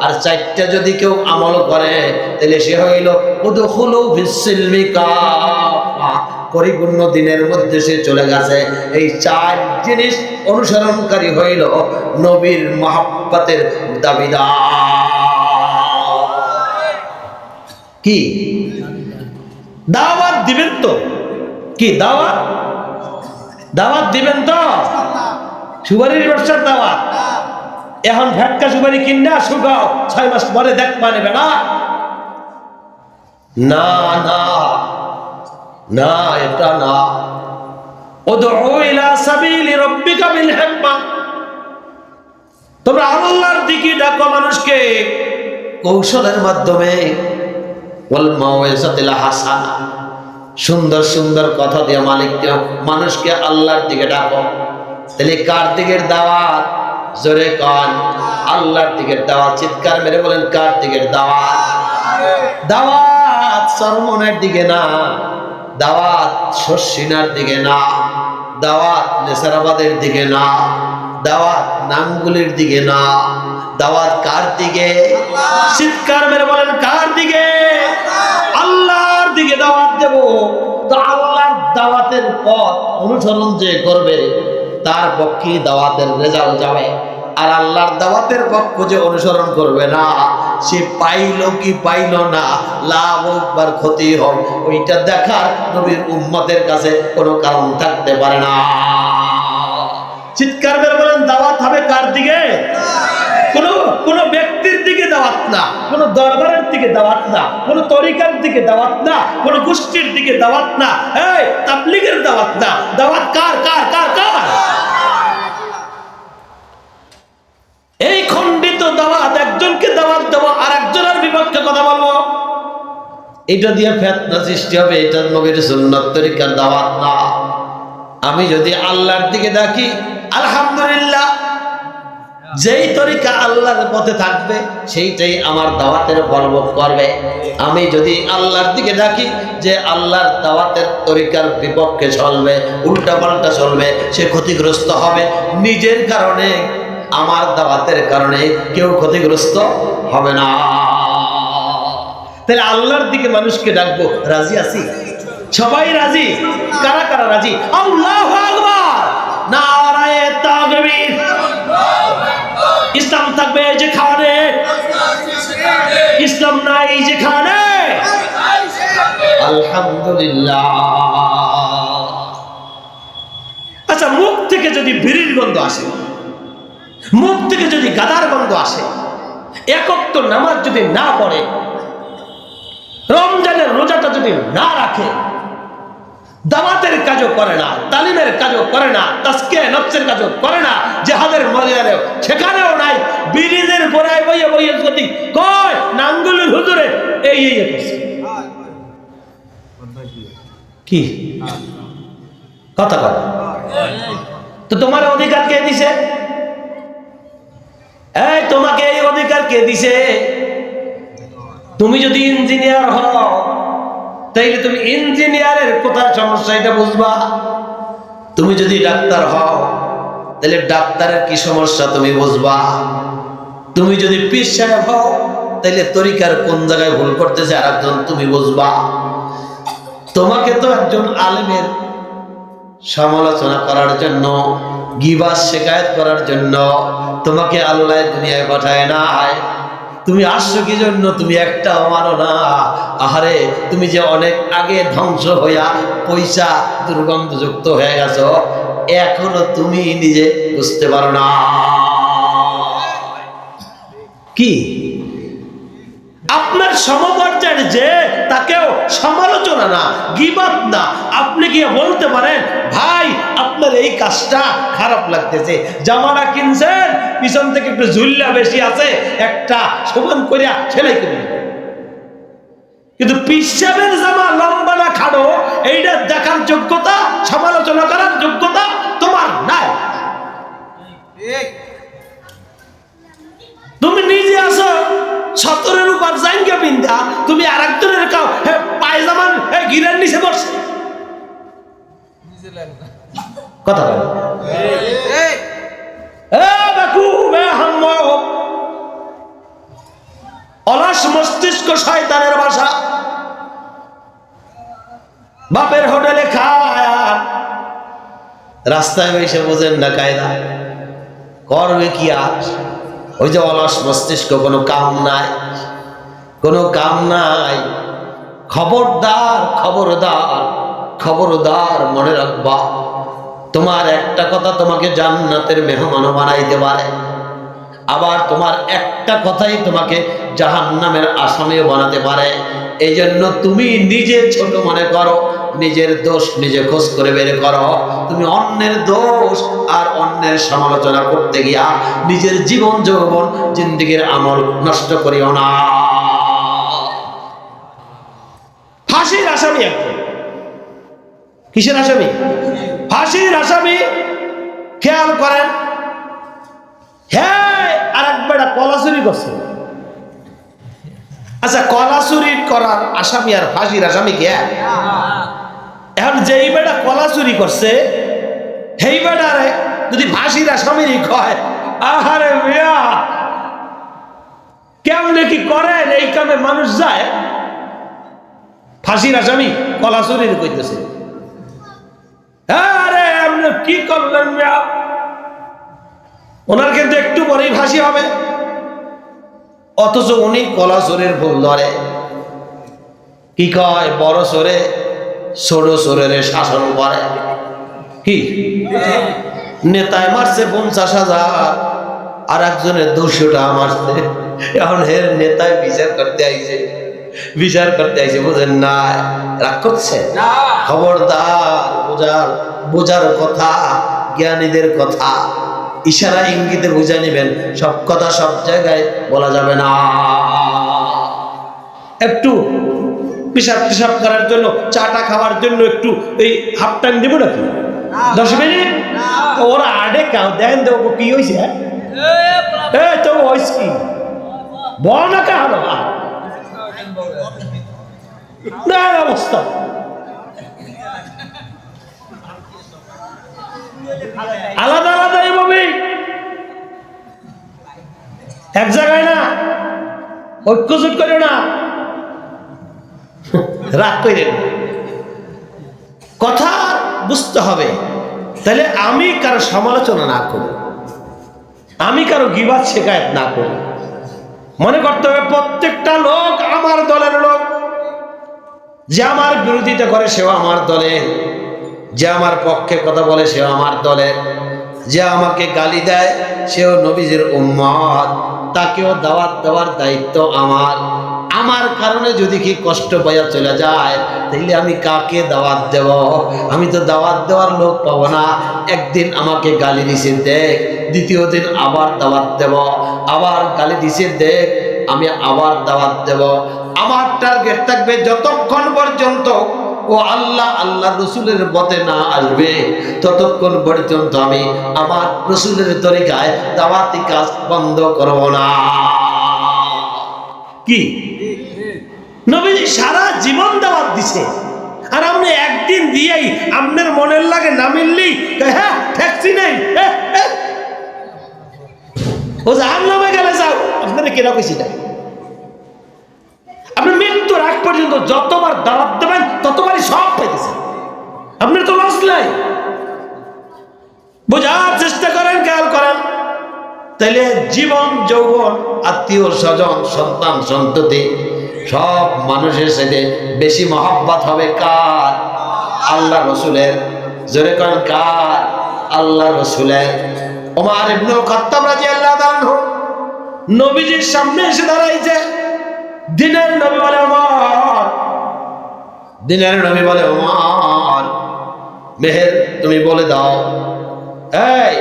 আর চারটা যদি কেউ আমল করে তাহলে সে হইল উদখুলু ফিস-সিলমি কাফা, পরিপূর্ণ দিনের মধ্যে সে চলে গেছে। এই চার জিনিস অনুসরণকারী হইল নবীর মহব্বতের দাবিদার। কি দাওয়াত দিবেন তো? কি দাওয়াত দাওয়াত দিবেন তো? সুপারির ব্যবসার দাওয়াত। এখন ভেটকা সুপারি কিনা শুকাও, 6 মাস পরে দেখ মানবে না। না না না, এটা না। উদউ ইলা সাবিলি রাব্বিকা বিল হিকমা, তোমরা আল্লাহর দিকে ডাকো মানুষকে কৌশলের মাধ্যমে। ওয়াল মাউইযাতিল হাসানা, সুন্দর সুন্দর কথা দিয়ে মালিককে মানুষকে আল্লাহর দিকে ডাকো। তাহলে কার দিকের দাওয়াত? জোরে কন, আল্লাহর দিকের দাওয়াত। চিৎকার মেরে বলেন, কার দিকের দাওয়াত? দাওয়াত সরমনের দিকে না, দাওয়াত শর্ষিনার দিকে না, দাওয়াত নেসারাবাদের দিকে না, দাওয়াত নামগুলির দিকে না। দাওয়াত কার দিকে? চিৎকার মেরে বলেন, কার দিকে? আল্লাহর দিকে দাওয়াত দেব। তো আল্লাহর দাওয়াতের পথ অনুসরণ যে করবে তার পক্ষে দাওয়াতের রেজাল্ট যাবে। আর আল্লাহর দাওয়াতের পক্ষ যে অনুসরণ করবে না, সে পাইল কি পাইল না, লাভ হোক বা ক্ষতি হোক, ওইটা দেখার নবীর উম্মতের কাছে কোনো কারণ থাকতে পারে না। চিৎকার করে বলেন, দাওয়াত হবে কার দিকে? কোনো ব্যক্তির দিকে দাওয়াত না, কোনো দরবারের দিকে দাওয়াত না, কোনো তরিকার দিকে দাওয়াত না, কোনো গোষ্ঠীর দিকে দাওয়াত না, এই তাবলীগের দাওয়াত না। দাওয়াত কার? কার কার কার? এই খণ্ডিত দাওয়াত, একজনকে দাওয়াত দেব আর একজনের বিপক্ষে কথা বলবো, এটা দিয়ে ফিতনা সৃষ্টি হবে। এটা নবীর সুন্নাত তরিকার দাওয়াত না। আমি যদি আল্লাহর দিকে ডাকি, আলহামদুলিল্লাহ, যেই তরিকা আল্লাহর পথে থাকবে সেইটাই আমার দাওয়াতের ফলভোগ করবে। আমি যদি আল্লাহর দিকে ডাকি যে আল্লাহর দাওয়াতের তরিকার বিপক্ষে চলবে, উল্টা পাল্টা চলবে, সে ক্ষতিগ্রস্ত হবে। নিজের কারণে, আমার দাওয়াতের কারণে কেউ ক্ষতিগ্রস্ত হবে না। তাহলে আল্লাহর দিকে মানুষকে ডাকবো, রাজি আছি? সবাই রাজি? কারা কারা রাজি? আল্লাহু আকবার, নারায়ে তাকবীর। ইসলাম থাকবে যেখানে, ইসলাম নাই যেখানে। আলহামদুলিল্লাহ। আচ্ছা, মুখ থেকে যদি বিড়ির গন্ধ আসে, মুখ থেকে যদি গাদার গন্ধ আসে, এক ওয়াক্ত নামাজ যদি না পড়ে, রমজানের রোজাটা যদি না রাখে, দাওয়াতের কাজও করে না, তালিমের কাজও করে না, তাজকিয়া নফসের কাজও করে না, জিহাদের ময়দানে সেখানেও নাই, ব্রিজের গোড়ায় বইয়ে বইয়ে যদি কয় নাঙ্গুলের হুজুরে এই কি কথা কয়, তো তোমার অধিকার কে দিছে? এই তোমাকে এই অধিকার কে দিছে? তুমি যদি ইঞ্জিনিয়ার হও তাইলে তুমি ইঞ্জিনিয়ারের কোথায় সমস্যা এটা বুঝবা। তুমি যদি ডাক্তার হও তাহলে ডাক্তারের কি সমস্যা তুমি বুঝবা। তুমি যদি পীর সাহেব হও তাহলে তরিকার কোন জায়গায় ভুল করতেছে আর একজন তুমি বুঝবা। তোমাকে তো একজন আলেমের সমালোচনা করার জন্য, গিবাস শিকায়ত করার জন্য তোমাকে আল্লাহ দুনিয়ায় পাঠায় নাই। তুমি আসছো কি জন্য? তুমি একটাও মানো না। আহারে, তুমি যে অনেক আগে ধ্বংস হইয়া পয়সা দুর্গন্ধযুক্ত হয়ে গেছো, এখনো তুমি নিজে বুঝতে পারো না। কি আপনার সমপর্যায়ের যে, তাকেও সমালোচনা না, গীবত না, আপনি গিয়ে বলতে পারেন, ভাই আপনার এই কাজটা খারাপ লাগতেছে, জামাটা কিনছেন পিছন থেকে একটু ঝুল্লা বেশি আছে, একটা সমান করিয়া সেলাই করে। কিন্তু পিসাবের জামা লম্বা না খাড়ো, এইটা দেখার যোগ্যতা, সমালোচনা করার যোগ্যতা তোমার নাই। তুমি নিজে আসো 17 উপর জাঙ্গে বিন্দা তুমি আরেকজনের পায়জামার গিরার নিচে বসে কথা বল। অলস মস্তিষ্ক শয়তানের ভাষা। বাপের হোটেলে খায় রাস্তায় এসে বোঝেন না কায়দা করবে কি আজ। ওই যে অলস মস্তিষ্ক, কোনো কাম নাই, কোনো কাম নাই। খবরদার খবরদার খবরদার, মনে রাখবা তোমার একটা কথা তোমাকে জান্নাতের মেহমানও বানাইতে পারে, আবার তোমার একটা কথাই তোমাকে জাহান্নামের আসামিও বানাতে পারে। এই জন্য তুমি নিজে ছোট মনে করো, নিজের দোষ নিজে খোঁজ করে বের করো। তুমি অন্যের দোষ আর অন্যের সমালোচনা করতে গিয়া নিজের জীবন যৌবন জিন্দেগীর আমল নষ্ট করিও না। ফাঁসির আসামি একজন, কিসের আসামি? ফাঁসির আসামি। খেয়াল করেন, হ্যাঁ আর একবার কলা চুরি করছে। আচ্ছা, কলা চুরি করার আসামি আর ফাঁসির আসামি কে? এখন যেই বেটা কলা চুরি করছে সেই বেটারে যদি ফাঁসির আসামিরই কয়, আহারে মিয়া কেমনে কি করেন এই কামে মানুষ যায়? ফাঁসির আসামি কলা চুরির কইতেছে, আরে আপনি কি করলেন মিয়া? ওনার কিন্তু একটু পরেই ফাঁসি হবে, অথচ উনি কলা চোরের ভুল ধরে। কি কয়? বড় চোরে ছোট চোরের শাসন করে। কি নেতায় মারছে 50,000 আর একজনের 200 টাকা মারছে। এখন হের নেতায় বিচার করতে আইছে, বিচার করতে আইছে, বুঝেন না? রাগ করছে? খবরদার, বোঝার কথা, জ্ঞানীদের কথা ইশারা ইঙ্গিতে বুঝে নেবেন। সব কথা সব জায়গায় বলা যাবে না। একটু পিসাব টিসাব করার জন্য, চাটা খাওয়ার জন্য একটু এই হাফ টাইম দেবো নাকি? 10 মিনিট ওরা আডে কাউ দেন দেবো। কি হয়েছে? তো হয়েছে কি বল না কাহানো অবস্থা। আলাদা আলাদা এইভাবে এক জায়গায় না, ঐক্যজোট করে না, রাগ করে কথা বুঝতে হবে। তাহলে আমি কারো সমালোচনা না করি, আমি কারো গিবাত শেখায়ত না করি। মনে করতে হবে প্রত্যেকটা লোক আমার দলের লোক। যে আমার বিরোধিতা করে সেও আমার দলের, যে আমার পক্ষে কথা বলে সেও আমার দলের, যে আমাকে গালি দেয় সেও নবীজির উম্মত, তাকেও দাওয়াত দেওয়ার দায়িত্ব আমার। আমার কারণে যদি কি কষ্ট পাইয়া চলে যায় তাহলে আমি কাকে দাওয়াত দেব? আমি তো দাওয়াত দেওয়ার লোক পাবো না। একদিন আমাকে গালি দিছে, দেখ, দ্বিতীয় দিন আবার দাওয়াত দেব, আবার গালি দিছে, দেখ, আমি আবার দাওয়াত দেব। আমার টার্গেট থাকবে যতক্ষণ পর্যন্ত ও আল্লাহ আল্লাহ রসুলের পথে না আসবে ততক্ষণ পর্যন্ত আমি আমার রসুলের তরিকায় দাওয়াতি কাজ বন্ধ করব না। কি নবীজি সারা জীবন দাওয়াত দিছে, আর আপনি একদিন দিয়েই আপনার মনের লাগে না মিললেই হ্যাঁ ট্যাক্সি নেই, ও জাহান্নামে গেলে যাও। আপনারা কেনা কইছি না? আপনি মৃত্যুর আগ পর্যন্ত যতবার দাওয়াত দেবেন ততবারই সব পাইতেছেন, আপনার তো লস নাই। বোঝার চেষ্টা করেন, খেয়াল করেন। তাইলে জীবন যৌবন, আত্মীয় স্বজন, সন্তান সন্ততি সব মানুষের সাথে বেশি মহব্বত হবে কার? আল্লাহ রসুলের। জোরে করেন কার? আল্লাহ রসুলের। ওমর ইবনুল খাত্তাব রাদিয়াল্লাহু আনহু নবীজির সামনে এসে দাঁড়াইছে। দিনের নবী বলে ওমর, দিনের নবী বলে ওমর, মেহের তুমি বলে দাও, এই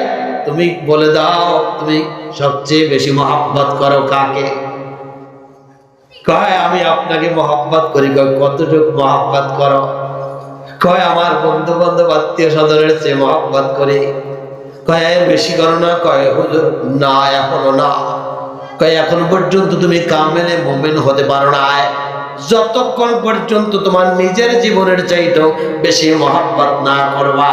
তুমি বলে দাও তুমি সবচেয়ে বেশি মহব্বত করো কাকে? কয় আমি আপনাকে মহব্বত করি। কয় কতটুকু মহব্বত করো? কয় আমার বন্ধু বান্ধব আত্মীয় স্বজনের চেয়ে মহব্বত করি। কয় এর বেশি করো না? কয় হুজুর না, এখনো না। কয় এখন পর্যন্ত তুমি কামেলে মুমিন হতে পারো না, যতক্ষণ পর্যন্ত তোমার নিজের জীবনের চাইতেও বেশি মহব্বত না করবা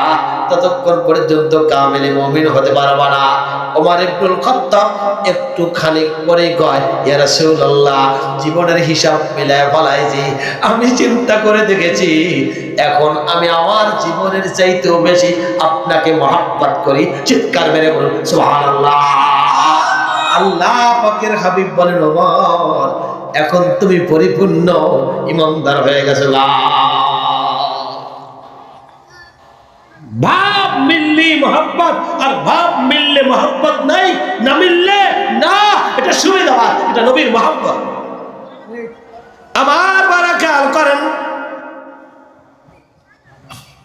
ততক্ষণ পর্যন্ত কামেলে মুমিন হতে পারবা না। ওমর ইবনুল খাত্তাব একটু খানিক পরে কয়, ইয়া রাসূলুল্লাহ, জীবনের হিসাব মিলায় ফলাইছি, আমি চিন্তা করে দেখেছি এখন আমি আমার জীবনের চাইতেও বেশি আপনাকে মহব্বত করি। চিৎকার মেরে বলুন সুবহানাল্লাহ। আল্লাহ পাকের হাবিব বলেন, ওমর এখন তুমি পরিপূর্ণ ইমানদার হয়ে গেছো। ভাব মিললি মোহাব্বত আর ভাব মিললে মোহাব্বত নাই, না মিললে না, এটা সুবিধা, এটা নবীর মোহাব্বত। আমার বারা খেয়াল করেন,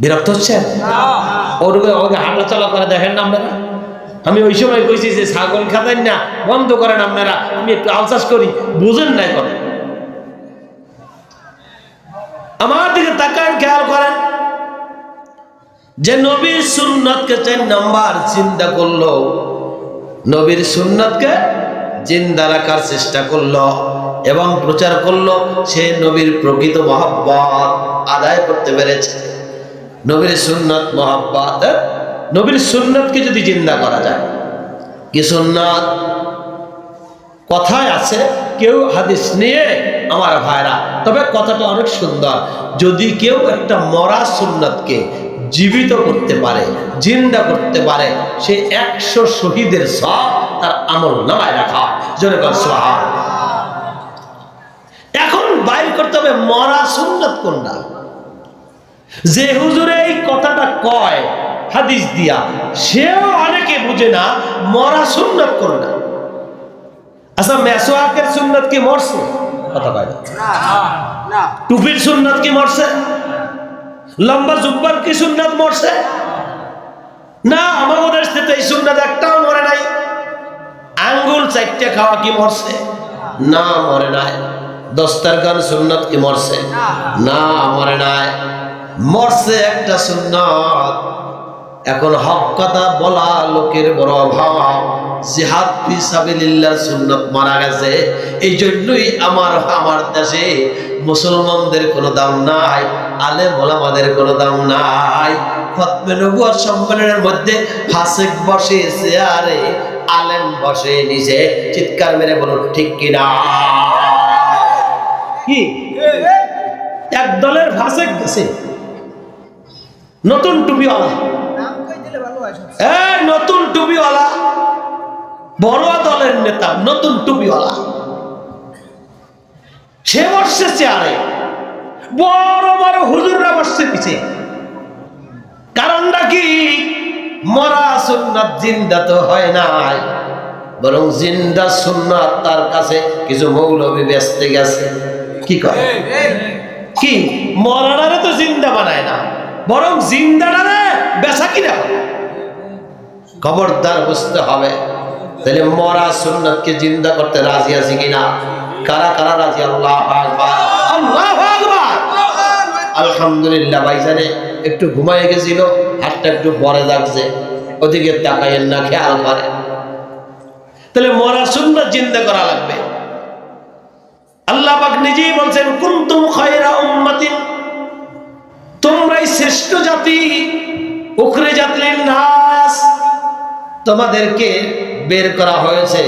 বিরক্ত হচ্ছেন? ওকে হাঁটা চলা করে দেখেন না আপনারা। আমি ওই সময় কইছি যে ছাগল খাতেন না, বন্ধ করেন আপনারা, আমি একটু আলসাস করি, বুঝেন নাই কথা। আমার দিকে তাকান, খেয়াল করেন যে নবীর সুন্নতকে 4 নাম্বার চিন্তা করলো, নবীর সুন্নতকে জিন্দা রাখার চেষ্টা করলো এবং প্রচার করলো, সে নবীর প্রকৃত মহব্বত আদায় করতে পেরেছে। নবীর সুন্নত মহব্বত, নবীর সুন্নতকে যদি জিন্দা করা যায়, কি সুন্নত? কথায় আছে, কেউ হাদিস নিয়ে আমার ভাইরা, তবে কথাটা অনেক সুন্দর, যদি কেউ একটা মরা সুন্নতকে জীবিত করতে পারে, জিন্দা করতে পারে, সে 100 শহীদের সওয়াব তার আমল নামায় রাখা। জোরে বল সুবহানাল্লাহ। এখন বাইর করতে হবে মরা সুন্নত কোনটা। যে হুজুরে এই কথাটা কয় হাদিস দিয়া, সেও অনেকে বুঝে না মরা সুন্নত কোনটা। আচ্ছা, মেসওয়াকের সুন্নত কি মরছে? কথা কয় না। টুপির সুন্নত কি মরছে? লম্বা জুব্বার কি সুন্নাত মরছে? না, আমাদের দেশে তো এই সুন্নাত একটাও মরে নাই। আঙ্গুল 4টে খাওয়া কি মরছে? না, মরে নাই। দস্তরখান সুন্নাত কি মরছে? না, মরে নাই। মরছে একটা সুন্নাত। এখন হক কথা বলা লোকের বড় অভাব। জিহাদ ফি সাবিলিল্লাহর সুন্নাত মারা গেছে। এই জন্যই আমার দেশে মুসলমানদের কোনো দাম নাই, আলেম ওলামাদের কোনো দাম নাই। খতমে নবুয়ত সম্মেলনের মধ্যে ফাসিক বসে চেয়ারে, আলেম বসে নিচে। চিৎকার মেরে বলুন ঠিক কিনা? কি এক দলের ফাসিক গেছে, নতুন টুপিওয়ালা, নতুন টুপিওয়ালা, বড় দলের নেতা, নতুন টুপিওয়ালা, সে বসছে চেয়ারে, বড় বড় হুজুররা বসছে পিছে। কারণটা কি? মরা সুন্নাত জিন্দা তো হয় নাই, বরং জিন্দা সুন্নাত তার কাছে কিছু মৌলবী বেচতে গেছে। কি করে? কি মরানারে তো জিন্দা বানায় না, বরং জিন্দাটারে বেচা কিনা। খবরদার বুঝতে হবে। তাহলে মরা সুন্নাতকে জিন্দা করতে রাজি আছি কিনা? কারা কারা রাজি? আল্লাহু আকবার, আল্লাহু আকবার। আলহামদুলিল্লাহ। ভাইজানে একটু ঘুমায় গেছিল, হাতটা একটু পরে যাচ্ছে, ওদিকে তাকাইয়েন না, খেয়াল করে। তাহলে মরা সুন্নাত জিন্দা করা লাগবে। আল্লাহ পাক নিজেই বলছেন, কুনতুম খায়রা উম্মাতিন, তোমরাই শ্রেষ্ঠ জাতি, উখরিজাত লিন-নাস, তোমাদেরকে বের করা হয়েছে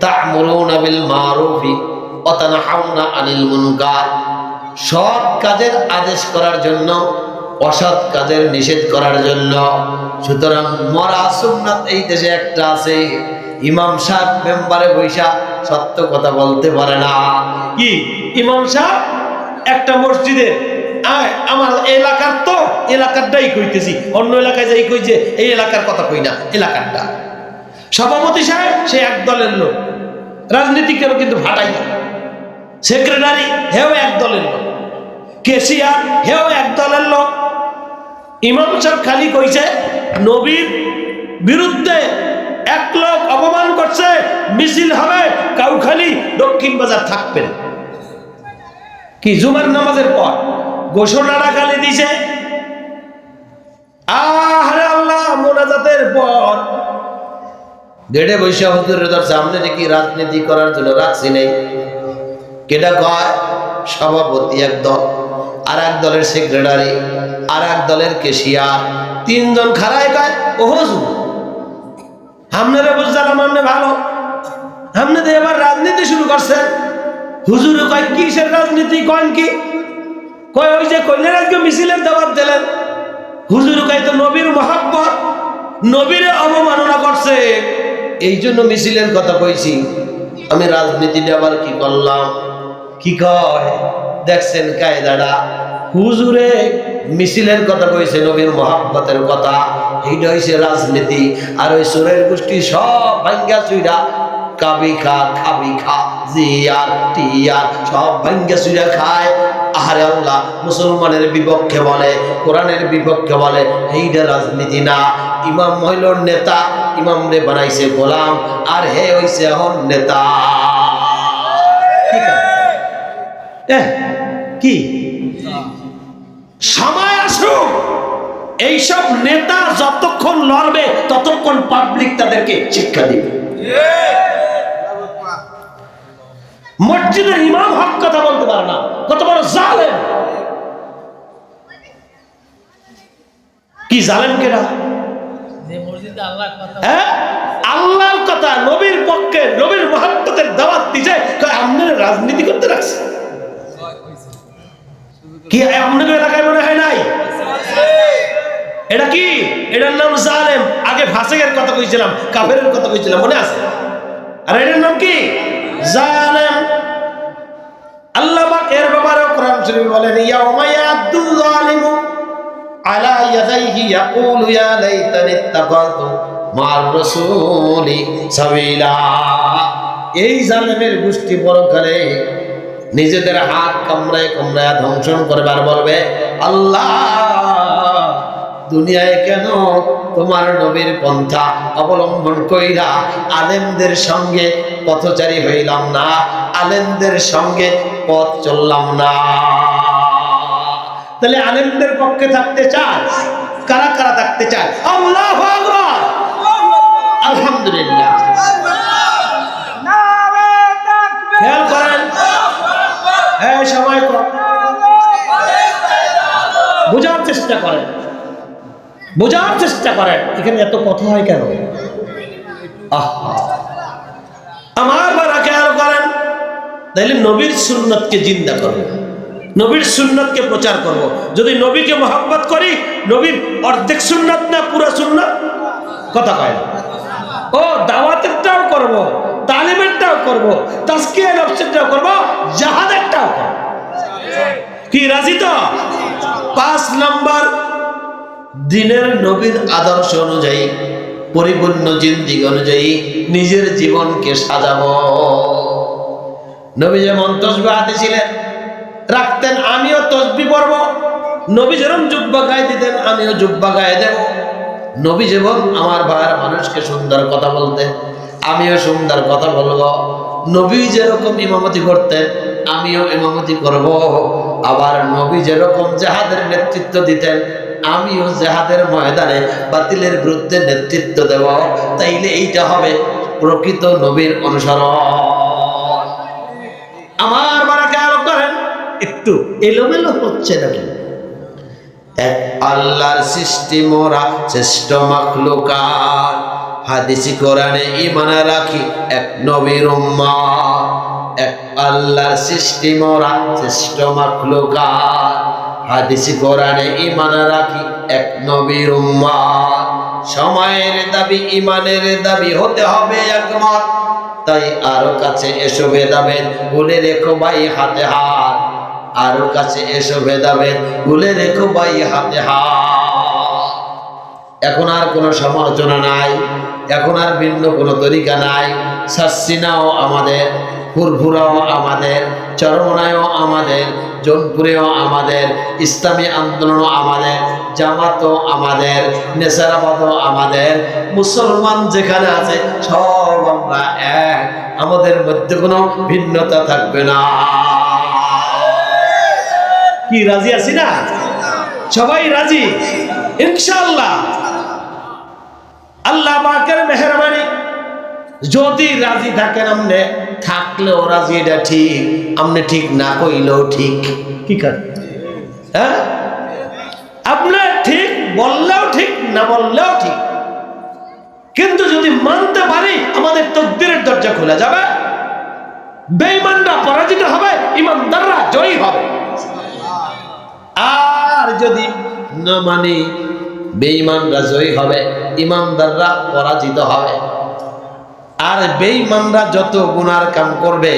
তা'মুরুনা বিল মারুফি ওয়া তানহাউনা আনিল মুনকার, সৎ কাজের আদেশ করার জন্য, অসৎ কাজের নিষেধ করার জন্য। সুতরাং মরা সুন্নাত এই দেশে একটা আছে। ইমাম সাহেব মেম্বারে বৈশা সত্য কথা বলতে পারে না। কি ইমাম সাহেব একটা মসজিদে, আমার এলাকার তো এলাকারটাই কইতেছি, অন্য এলাকায় যাই কই যে এই এলাকার কথা কই না, এলাকারটা। সভাপতি সাহেব সে এক দলের লোক, রাজনীতিকের কিন্তু ভাটাই না। সেক্রেটারি হেও এক দলের লোক, কেশিয়ার হেও এক দলের লোক। ইমাম সাহেব খালি কইছে নবীর বিরুদ্ধে এক লোক অপমান করছে, মিছিল হবে কাউখালী দক্ষিণ বাজার থাকবেন। কি জুমার নামাজের পর ঘোষণাটা খালি দিছে, আহারে আল্লাহ মোনাজাতের পর গেটে বৈশা হুজুরের ধরছে আপনি নাকি রাজনীতি করার জন্য রাখছি নেই। কেটা কয়? সভাপতি এক দল, আর এক দলের সেক্রেটারি, আর এক দলের কেশিয়ার, তিনজন খাড়ায় কয় ও হুজুর আপনারা বুঝলাম আপনি ভালো, আপনি তো এবার রাজনীতি শুরু করছেন। হুজুর কয় কিসের রাজনীতি? কন কি? কয় ওই যে কইলেন আজকে মিছিলের দাওয়াত দিলেন। হুজুর কয় তো নবীর মহব্বত, নবীরে অবমাননা করছে, এই জন্য মিছিলের কথা কইছি। আমি রাজনীতিটা আবার কি করলাম? কি কয় দেখছেন কায়দাটা? হুজুরে মিছিলের কথা কইছে, নবীর মহব্বতের কথা, এইটা হইছে রাজনীতি। আর ওই সুরের গোষ্ঠী সব ভাঙ্গা চুইরা কাবি খা খাবি খা জিয়ার টিয়ার সব ভাঙ্গা চুইরা খায়। আহারে আল্লাহ, মুসলমানের বিপক্ষে বলে, কোরআনের বিপক্ষে বলে, এইটা রাজনীতি না। ইমাম হইল নেতা, ইমাম রে বানাইছে গোলাম, আর হে হইছে এখন নেতা। কি সময় আসুক, এইসব নেতা যতক্ষণ লড়বে ততক্ষণ পাবলিক তাদেরকে শিক্ষা দিবে। মসজিদের ইমাম হক কথা বলতে পারে না, কত বড় জালেম! কি জালেম কেডা? আল্লাহর কথা, নবীর পক্ষে, নবীর মহব্বতের দাওয়াত দিছে, আপনারা রাজনীতি করতে রাখছে। কি আপনাদের এলাকায় মনে হয় নাই? এটা কি? এটার নাম জালেম। আগে ফাসিকের কথা কইছিলাম, কাফেরের কথা কইছিলাম, মনে আছে? আর এটার নাম কি? জালেম। আল্লাহ পাক এর ব্যাপারে কোরআন শরীফ বলেন, ইয়াউমা ইয়াদু যালিমু আলা ইয়াদাইহি ইয়াকুলু ইয়া লাইতানি ইত্তাকাতু মা'আর রাসূলি সাবিলা। এই জালেমের গোষ্ঠী পরকালে নিজেদের হাত কামড়ায় কামড়ায় ধ্বংসন করবার বলবে, আল্লাহ দুনিয়ায় কেন তোমার নবীর পন্থা অবলম্বন কইরা আলেমদের সঙ্গে পথচারী হইলাম না, আলেমদের সঙ্গে পথ চললাম না। তাহলে আলেমদের পক্ষে থাকতে চায় কারা কারা থাকতে চায়? আল্লাহু আকবার, আলহামদুলিল্লাহ। খেয়াল করেন, হ্যাঁ সবাই বোঝার চেষ্টা করেন, বোঝার চেষ্টা করেন, এখানে এত কথা হয় কেন? আমার বারা খেয়াল করেন, তাইলে নবীর সুন্নতকে জিন্দা করব, নবীর সুন্নতকে প্রচার করব। যদি নবীকে মহব্বত করি, নবীর অর্ধেক সুন্নত না পুরো সুন্নত? কথা কয় ও দাওয়াতেরটাও করব, তালিমেরটাও করব, তাজকিয়া নফসেরটাও করব, জাহাদেরটাও করব। কি রাজি তো? 5 নাম্বার, দিনের নবীর আদর্শ অনুযায়ী, পরিপূর্ণ জিন্দিগি অনুযায়ী নিজের জীবনকে সাজাবো। নবী যেমন তসবিহ হাতে ছিলেন, রাখতেন, আমিও তসবিহ পড়ব। নবী যেরকম জুব্বা গায়ে দিতেন, আমিও জুব্বা গায়ে দেব। নবী যেমন আমার ভাইয়ের মানুষকে সুন্দর কথা বলতেন, আমিও সুন্দর কথা বলবো। নবী যেরকম ইমামতি করতেন, আমিও ইমামতি করব। আবার নবী যেরকম জিহাদের নেতৃত্ব দিতেন, আমিও জিহাদের ময়দানে বাতিলের বিরুদ্ধে নেতৃত্ব দেব। তাইলে এইটা হবে প্রকৃত নবীর অনুসরণ। আমার বারা খেয়াল করেন, একটু এলোমেলো হচ্ছে নাকি? এক আল্লাহর সৃষ্টি মোরা শ্রেষ্ঠ মাখলুকাত, হাদিসি কোরআনে ঈমান রাখি এক নবীর উম্মত। এক আল্লাহর সৃষ্টি মোরা শ্রেষ্ঠ মাখলুকাত, হাদিসি কোরআনে ঈমান রাখি এক নবীর উম্মত। সময়ের দাবি ঈমানের দাবি হতে হবে একমত, তাই আরো কাছে এসো ভেদাভেদ ভুলে রেখো ভাই হাতে হাত। আরো কাছে এসো ভেদাভেদ ভুলে রেখো ভাই হাতে হাত। এখন আর কোনো সমালোচনা নাই, এখন আর ভিন্ন কোনো তরিকা নাই। সাসিনাও আমাদের, ফুরফুরাও আমাদের, চরমনায়ও আমাদের, জোনপুরেও আমাদের, ইসলামী আন্দোলনও আমাদের, জামাতও আমাদের, নেসারাবাদও আমাদের। মুসলমান যেখানে আছে সব আমরা এক, আমাদের মধ্যে কোনো ভিন্নতা থাকবে না। কি রাজি আছি না? সবাই রাজি ইনশাআল্লাহ। আল্লাহ পাকের মেহেরবানি, যদি রাজি থাকেন আপনি, থাকলেও রাজি, এটা ঠিক, আপনি ঠিক না কইলেও ঠিক। কি কাজ? হ্যাঁ, আপনি ঠিক বললেও ঠিক, না বললেও ঠিক। কিন্তু যদি মানতে পারি, আমাদের তকদিরের দরজা খোলা যাবে, বেঈমানরা পরাজিত হবে, ইমানদাররা জয়ী হবে। আর যদি না মানি, বেঈমানরা জয়ী হবে, ইমানদাররা পরাজিত হবে। আর বেঈমানরা যত গুনার কাম করবে,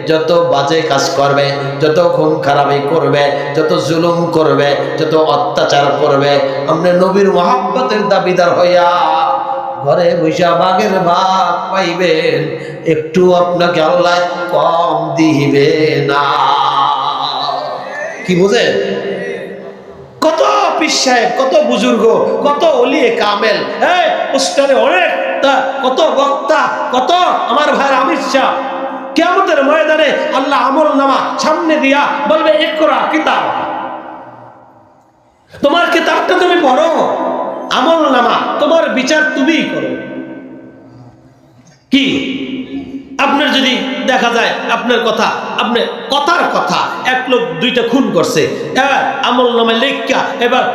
যত বাজে কাজ করবে, যত খুন খারাপি করবে, যত জুলুম করবে, যত অত্যাচার করবে, আপনি নবীর মহব্বতের দাবিদার হইয়া ঘরে বৈশা বাগের ভাগ পাইবেন, একটু আপনাকে আল্লাহ কম দিবে না। কি বুঝেন? কত পীর সাহেব, কত বুজুর্গ, কত ওলিয়ে কামেল, এই পোস্টারে অনেক কত বক্তা, কত আমার ভাই আমির শাহ, কিয়ামতের ময়দানে আল্লাহ আমল নামা সামনে দিয়া বলবে, ইকরা কিতাব, তোমার কিতাবটা তুমি পড়ো, আমল নামা তোমার বিচার তুমিই করো। কি আপনার যদি দেখা যায় আপনার কথা, আপনার কথার কথা, এক লোক দুইটা খুন করছে, এবার আমল নামায় লেখা, এবার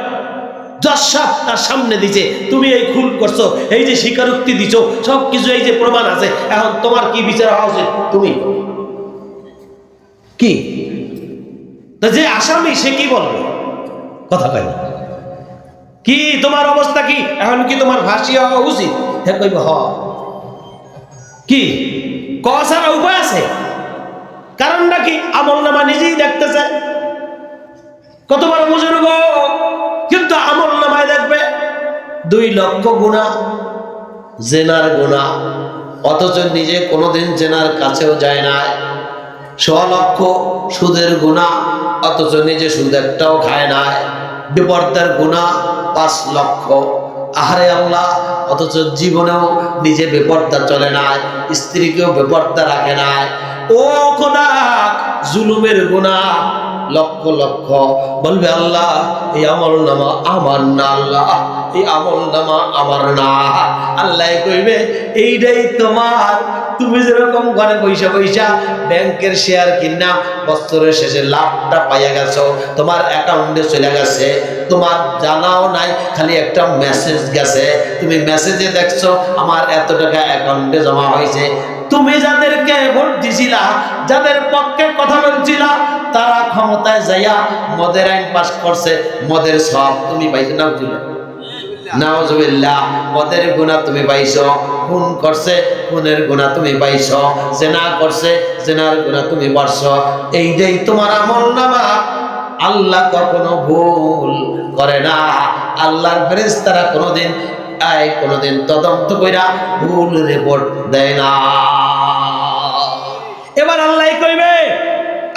জজ তার সামনে দিছে, তুমি এই খুন করছো, এই যে স্বীকারোক্তি দিছো, সবকিছু এই যে প্রমাণ আছে, এখন তোমার কি বিচার হওয়া উচিত? তুমি কি, যে আসামি সে কি বলবে? কথা কয় না। কি তোমার অবস্থা কি, এখন কি তোমার ফাঁসি হওয়া উচিত? হ্যাঁ কইব হ। কি কসার উপায় আছে? কারণটা কি? আমল নামা নিজেই দেখতেছে, কত বড় বুজুর্গ, কিন্তু আমল নামায় দেখবে 2 লক্ষ গুনাহ, জেনার গুনাহ, অথচ নিজে কোনোদিন জেনার কাছেও যায় না। 100 লক্ষ সুদের গুনাহ, অথচ নিজে সুদ একটাও খায় না। বেপরদার গুনাহ 5 লক্ষ। আহারে আল্লাহ, অথচ জীবনেও নিজে বেপরদা চলে না, স্ত্রীকেও বেপরদা রাখে না। ও খোদা, জুলুমের গুনাহ লক্ষ লক্ষ। বলবে আল্লাহ, এই আমল নামা আমার না, আল্লাহ এই আমল নামা আমার না। আল্লাহ কইবে, এইটাই তোমার, তুমি যেরকম ঘরে পয়সা পয়সা ব্যাংকের শেয়ার কিনা বছরের শেষে লাভটা পাইয়া গেছো, তোমার অ্যাকাউন্টে চলে গেছে, তোমার জানাও নাই, খালি একটা মেসেজ গেছে, তুমি মেসেজে দেখছো আমার এত টাকা অ্যাকাউন্টে জমা হয়েছে। তুমি যাদেরকে ভোট দিছিলা, যাদের পক্ষে কথা বলছিলা, তারা ক্ষমতায় যাইয়া মদের আইন পাস করছে, মদের সব তুমি পাইছো। নাউজুবিল্লাহ, মদের গুনাহ তুমি পাইছো। খুন করছে, খুনের গুনাহ তুমি পাইছো। জেনা করছে, জেনার গুনাহ তুমি পাইছো। এইটাই তোমার আমলনামা। আল্লাহ কখনো ভুল করে না। আল্লাহর ফেরেশতারা কোনোদিন তদন্ত কইরা ভুল রিপোর্ট দেয় না। এবার আল্লাহ কইবে,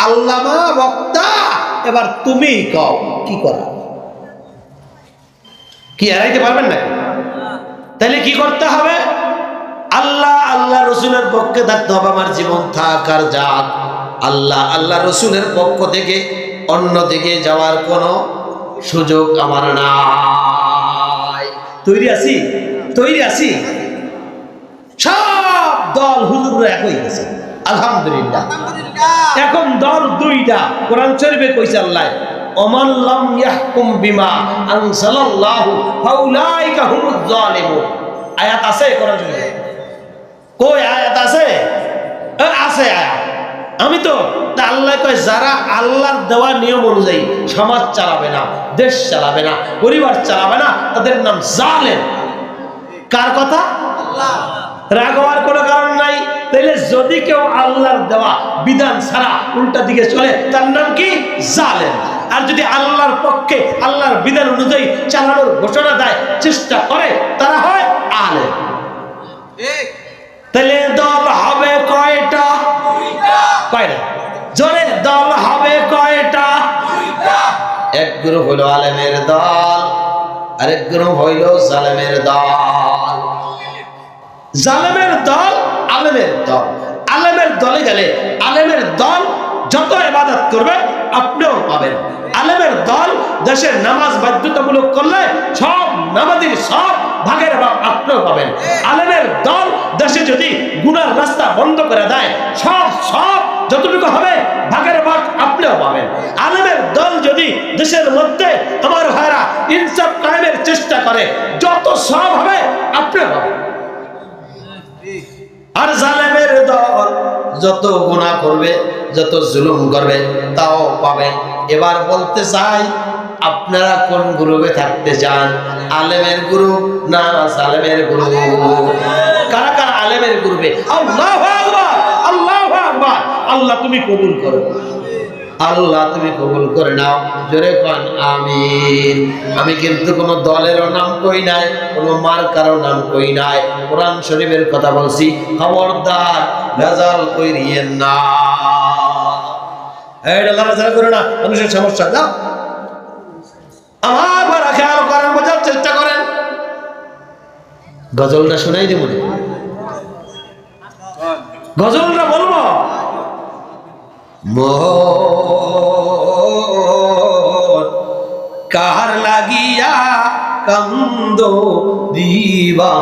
আল্লামা বক্তা, এবার তুমি কও কি করা। কি এড়াইতে পারবেন নাকি? তাহলে কি করতে হবে? আল্লাহ রসুলের পক্ষে থাকতে হবে। আমার জীবন থাক আর যাক, আল্লাহ রসুলের পক্ষ থেকে অন্য দিকে যাওয়ার কোনো সুযোগ আমার নাই। তৈরি আছি। সব দল হুজুররা এক হয়ে গেছে, আলহামদুলিল্লাহ। এখন দল 2টা। কোরআন শরীফে কইছে আল্লাহ, ওমান লাম ইয়াহকুম বিমা আনজালাল্লাহু ফাউলাইকা হুমুজ জালিমুন। আয়াত আছে কোরআন শরীফে? কই আয়াত আছে? আছে আয়াত। আমি তো আল্লাহ কয়, যারা আল্লাহর দেওয়া নিয়ম অনুযায়ী সমাজ চালাবে না, দেশ চালাবে না, পরিবার চালাবে না, তাদের নাম জালেম। কার কথা? আল্লাহ। রাগ হওয়ার কোনো কারণ নাই। তাইলে যদি কেউ আল্লাহর দেওয়া বিধান ছাড়া উল্টা দিকে চলে, তার নাম কি? জালেম। আর যদি আল্লাহর পক্ষে আল্লাহর বিধান অনুযায়ী চালানোর ঘোষণা দেয়, চেষ্টা করে, তারা হয় আলেম। তাহলে দল হবে কয়টা? কয়টা? জোরে দল হবে কয়টা? এক গ্রুপ হইল আলেমের দল, আরেক গ্রুপ হইল জালেমের দল। জালেমের দল, আলেমের দল। আলেমের দলে গেলে আলেমের দল যত ইবাদত করবে আপনিও পাবেন। আলেমের দল দেশের নামাজ বাধ্যতামূলক করলে সব নামাজের সব ভাগের ভাগ আপনিও পাবেন। আলেমের দল দেশে যদি গুনার রাস্তা বন্ধ করে দেয়, সব যতটুকু হবে ভাগের ভাগ আপনিও পাবেন। আলেমের দল যদি দেশের মধ্যে আমার ভাইরা ইনসাফ কায়েমের চেষ্টা করে, যত সব হবে আপনিও পাবেন। আর জালেমের দল যত গুনাহ করবে, যত জুলুম করবে, তাও পাবেন। এবার বলতে চাই, আপনারা কোন গ্রুপে থাকতে চান? আলেমের গ্রুপ না জালেমের গ্রুপ? কারা কারা আলেমের গ্রুপে? আল্লাহু আকবার, আল্লাহু আকবার। আল্লাহ তুমি কবুল করো, আল্লাহ তুমি কবুল করে নাও। জোরে কোন আমিন। আমি কিন্তু কোন দলেরও নাম কই নাই, কোন মার্কারও নাম কই নাই, কোরআন শরীফের কথা বলছি। খবরদার ভেজাল কইরিয়েন না। এই ভেজাল করে না, মানুষের সমস্যা। যাও আমার বড় খেয়াল করেন, বোঝার চেষ্টা করেন। গজলটা শোনাই দিব, গজলটা বলবো। কার লাগিয়া কান্দো দিবা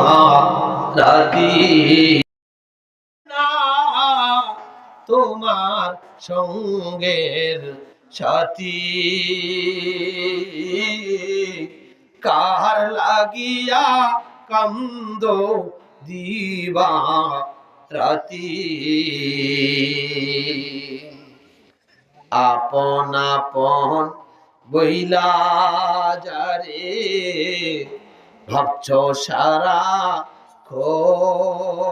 রাতি, না তোমার সঙ্গের সাথী। কার লাগিয়া কান্দো দিবা রাতি, আপন আপন বইলা যারে ভাবছ সারা খন,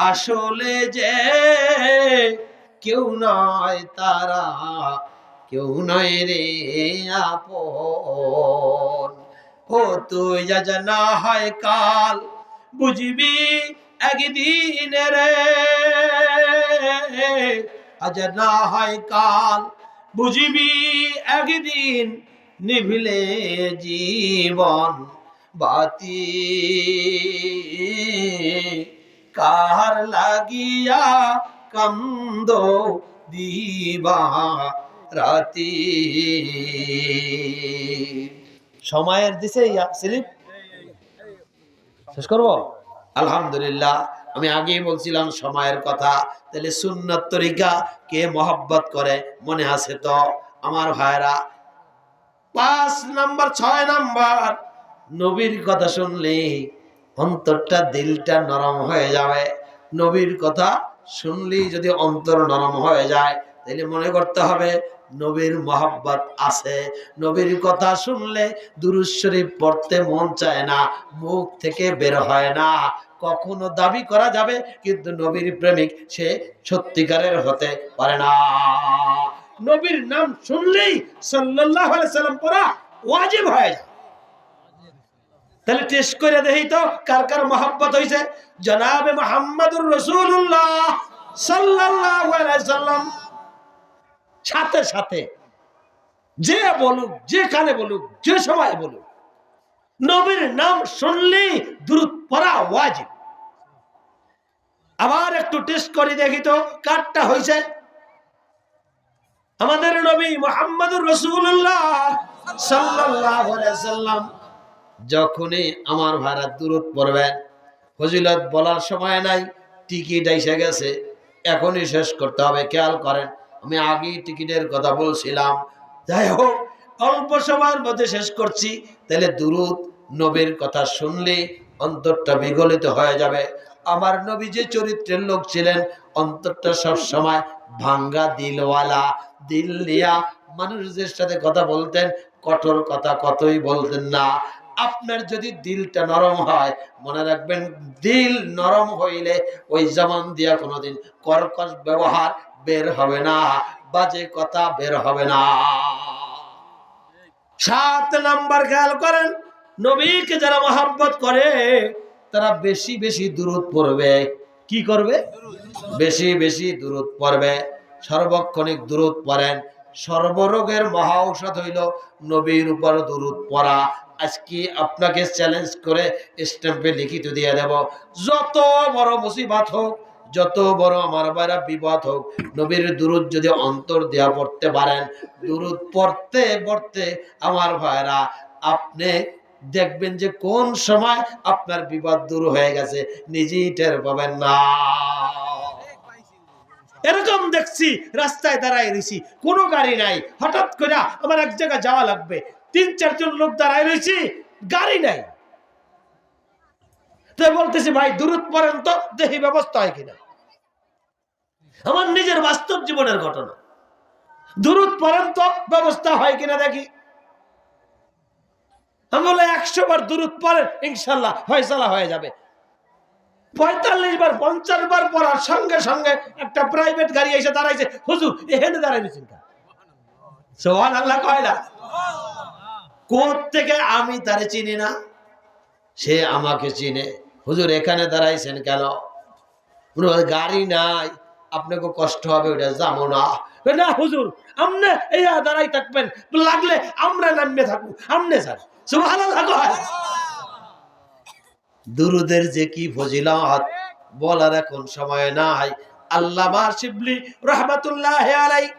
আসলে যে কেউ নয় তারা, কেউ নয় রে আপন। ও তুই যা না হয় কাল বুঝবি একদিন রে, আজ না হয় কাল বুঝবি একদিন, নিভিলে জীবন বাতি। কার লাগিয়া কান্দো দিবা রাতি। সময়ের দিছে স্লিপ শেষ করবো। আলহামদুলিল্লাহ, আমি আগেই বলছিলাম সময়ের কথা। তাহলে সুন্নাত তরিকা কে মহব্বত করে মনে আছে তো আমার ভাইরা? 5 নাম্বার 6 নাম্বার, নবীর কথা শুনলে অন্তরটা দিলটা নরম হয়ে যাবে। নবীর কথা শুনলেই যদি অন্তর নরম হয়ে যায়, তাহলে মনে করতে হবে নবীর মহব্বত আছে। নবীর কথা শুনলে দুরূদ শরীফ পড়তে মন চায় না, মুখ থেকে বের হয় না। কখনো দাবি করা যাবে, কিন্তু নবীর প্রেমিক সে সত্যিকারের হতে পারে না। নবীর নাম শুনলেই সাল্লাল্লাহু আলাইহি সাল্লাম পড়া ওয়াজিব হয়ে যায়। তাহলে টেস্ট করে দেখি তো কার কার মহব্বত হইছে। জনাবে মুহাম্মদুর রাসূলুল্লাহ সাল্লাল্লাহু আলাইহি সাল্লাম সাথে সাথে যে বলুক, যেখানে বলুক, যে সময় বলুক, নবীর নাম শুনলেই দুরূদ পড়া ওয়াজিব। আবার একটু টেস্ট করে দেখি তো কারটা হইছে। আমাদের নবী মুহাম্মদুর রাসূলুল্লাহ সাল্লাল্লাহু আলাইহি সাল্লাম যখনই আমার ভাড়া দুরূদ পড়বেন, ফজিলত বলার সময় নাই, টিকিট এসে গেছে, এখনই শেষ করতে হবে। খেয়াল করেন, আমি আগেই টিকিটের কথা বলছিলাম। যাই হোক, অল্প সময়ের মধ্যে শেষ করছি। তাহলে দুরূদ নবীর কথা শুনলে অন্তরটা বিগলিত হয়ে যাবে। আমার নবী যে চরিত্রের লোক ছিলেন, অন্তরটা সব সময় ভাঙ্গা দিলওয়ালা, দিল নিয়া মানুষদের সাথে কথা বলতেন, কঠোর কথা কতই বলতেন না। আপনার যদি দিলটা নরম হয়, মনে রাখবেন দিল নরম হইলে ওই জবান দিয়া কোনোদিন কর্কশ ব্যবহার বের হবে না, বাজে কথা বের হবে না। 7 নাম্বার খেয়াল করেন, নবীকে যারা মহব্বত করে তারা বেশি বেশি দুরূদ পড়বে। কি করবে? বেশি বেশি দুরূদ পড়বে। সর্বক্ষণিক দুরূদ পড়েন। সর্বরোগের মহা ঔষধ হইল নবীর উপর দুরূদ পড়া। আজকে আপনাকে চ্যালেঞ্জ করে স্ট্যাম্পে লিখিত দিয়ে দেব, যত বড় মুসিবত হোক, যত বড় আমার বাইরা বিপদ হোক, নবীর দুরূদ যদি অন্তর দেয়া পড়তে পারেন, দুরূদ পড়তে পড়তে আমার ভাইরা আপনি দেখবেন যে কোন সময় আপনার বিপদ দূর হয়ে গেছে, নিজেই টের পাবেন না। এরকম দেখছি, রাস্তায় দাঁড়ায় রয়েছি, কোনো গাড়ি নাই, হঠাৎ করে আমার এক জায়গায় যাওয়া লাগবে, 3-4 জন লোক দাঁড়ায় রয়েছি, গাড়ি নাই। তো বলতেছি ভাই দুরূদ পড়েন তো, দেখি ব্যবস্থা হয় কিনা। আমার নিজের বাস্তব জীবনের ঘটনা, দুরূদ পড়েন তো ব্যবস্থা হয় কিনা দেখি। আমি বলে 100 বার দুরূদ পড়েন, ইনশাল্লাহ ফয়সালা হয়ে যাবে। 45 বার 50 বার পড়ার সঙ্গে সঙ্গে একটা প্রাইভেট গাড়ি এসে দাঁড়াইছে, হুজুর এখানে দাঁড়াইছে চিন্তা। সুবহানাল্লাহ কয় না? কোথা থেকে? আমি তারে চিনি না, সে আমাকে চিনে। হুজুর এখানে দাঁড়াইছেন কেন? গাড়ি নাই, আপনাকে কষ্ট হবে, ওটা যাবো না। না হুজুর আমনে এই দাঁড়াই থাকবেন, লাগলে আমরা নামে থাকবো, আমনে স্যার। সুবহানাল্লাহ কয়। দুরুদের যে কি ফজিলত বলার এখন সময় নাই। আল্লামা শিবলি রাহমাতুল্লাহি আলাইহি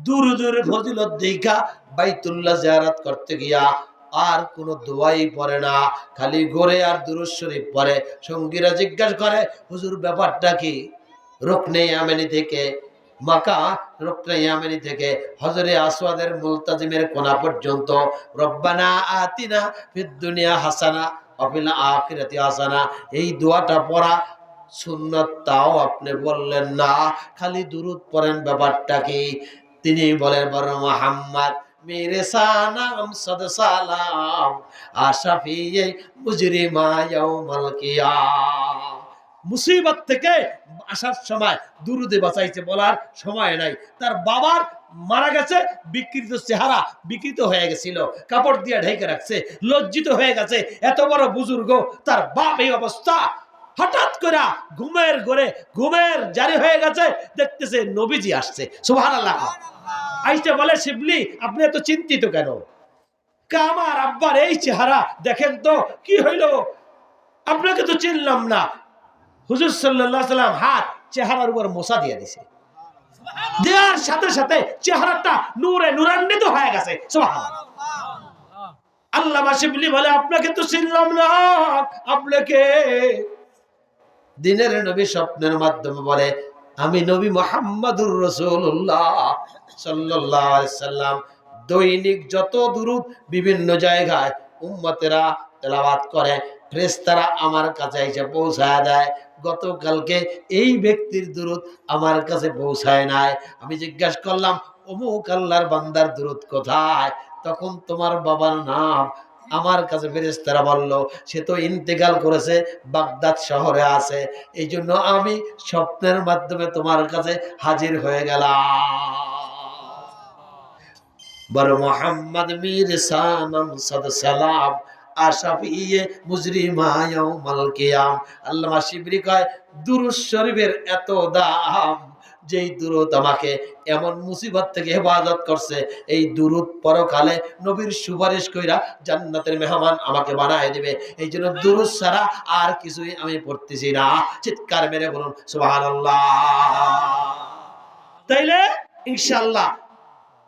দুরুদের ফজিলত দেখা বাইতুল্লাহ জিয়ারত করতে গিয়া আর কোন দোয়াই পড়ে না, খালি ঘুরে আর দুরূদ শরীফ পড়ে। সঙ্গীরা জিজ্ঞাসা করে হুজুর ব্যাপারটা কি? রুকনে ইয়ামানি থেকে মক্কা, রুকনে ইয়ামানি থেকে হজরে আসওয়াদের মুলতাজিমের কোনা পর্যন্ত রব্বানা আতিনা ফিদ দুনিয়া হাসানা ওয়া ফিল আখিরাতি হাসানা, এই দোয়াটা পড়া সুন্নাত। তাও আপনি বললেন না, খালি দুরূদ পড়েন, ব্যাপারটা কি? তিনি বলেন বড় মুহাম্মদ মেরে সালাম সদ সালাম আশাফিয়ে মুজরিমা ইয়াউমাল কিয়ামah। মুসিবত থেকে আসার সময় দুরুদে বাঁচাইছে, বলার সময় নাই। তার বাবার মারা গেছে, বিকৃত চেহারা, বিকৃত হয়ে গেছিল, কাপড় দিয়ে ঢেকে রাখছে, লজ্জিত হয়ে গেছে। এত বড় বুজুর্গ, তার বাপ এই অবস্থা। হঠাৎ করে ঘুমের ঘরে ঘুমের জারি হয়ে গেছে, দেখতেছে নবীজি আসছে। সুবহানাল্লাহ। আইসা বলে শিবলি আপনি এত চিন্তিত কেন? আমার আব্বার এই চেহারা দেখেন তো, কি হইল? আপনাকে তো চিনলাম না। হুজুর সাল্লাল্লাহু আলাইহি সাল্লাম হাত চেহারার উপর মোছা দিয়ে দিয়েছে, দেওয়ার সাথে সাথে চেহারাটা নূরে নূরান্বিত হয়ে গেছে। সুবহানাল্লাহ। আল্লামা শিবলি বলে আপনাকে তো চিনলাম না, আপনাকে? দিনের নবী স্বপ্নের মাধ্যমে বলে আমি নবী মুহাম্মদুর রাসূলুল্লাহ সাল্লাল্লাহু আলাইহি সাল্লাম। দৈনিক যত দুরূদ বিভিন্ন জায়গায় উম্মতেরা তেলাওয়াত করে, ফেরেশতারা আমার কাছে এসে পৌঁছায় দেয়। গতকালকে এই ব্যক্তির দুরূদ আমার কাছে পৌঁছায় নাই। আমি জিজ্ঞাসা করলাম অমুক আল্লাহর বান্দার দুরূদ কোথায়? তখন তোমার বাবার নাম আমার কাছে ফেরেশতারা বলল সে তো ইন্তেকাল করেছে, বাগদাদ শহরে আছে। এই জন্য আমি স্বপ্নের মাধ্যমে তোমার কাছে হাজির হয়ে গেলাম। বড় মুহাম্মদ মীর সালাম সদ সালাম আশাফিয়ে মুজরিমা ইয়াউমাল কিয়াম। আল্লামা শিবলি কয় দুরূদ শরীফের এত দাম, যেই দুরূদ আমাকে এমন মুসিবত থেকে হেফাজত করছে, এই দুরূদ পরকালে নবীর সুপারিশ কইরা জান্নাতের মেহমান আমাকে বানায় দিবে। এই জন্য দুরূদ ছাড়া আর কিছুই আমি পড়তেছি না। চিৎকার মেরে বলুন সুবহানাল্লাহ। তাইলে ইনশাআল্লাহ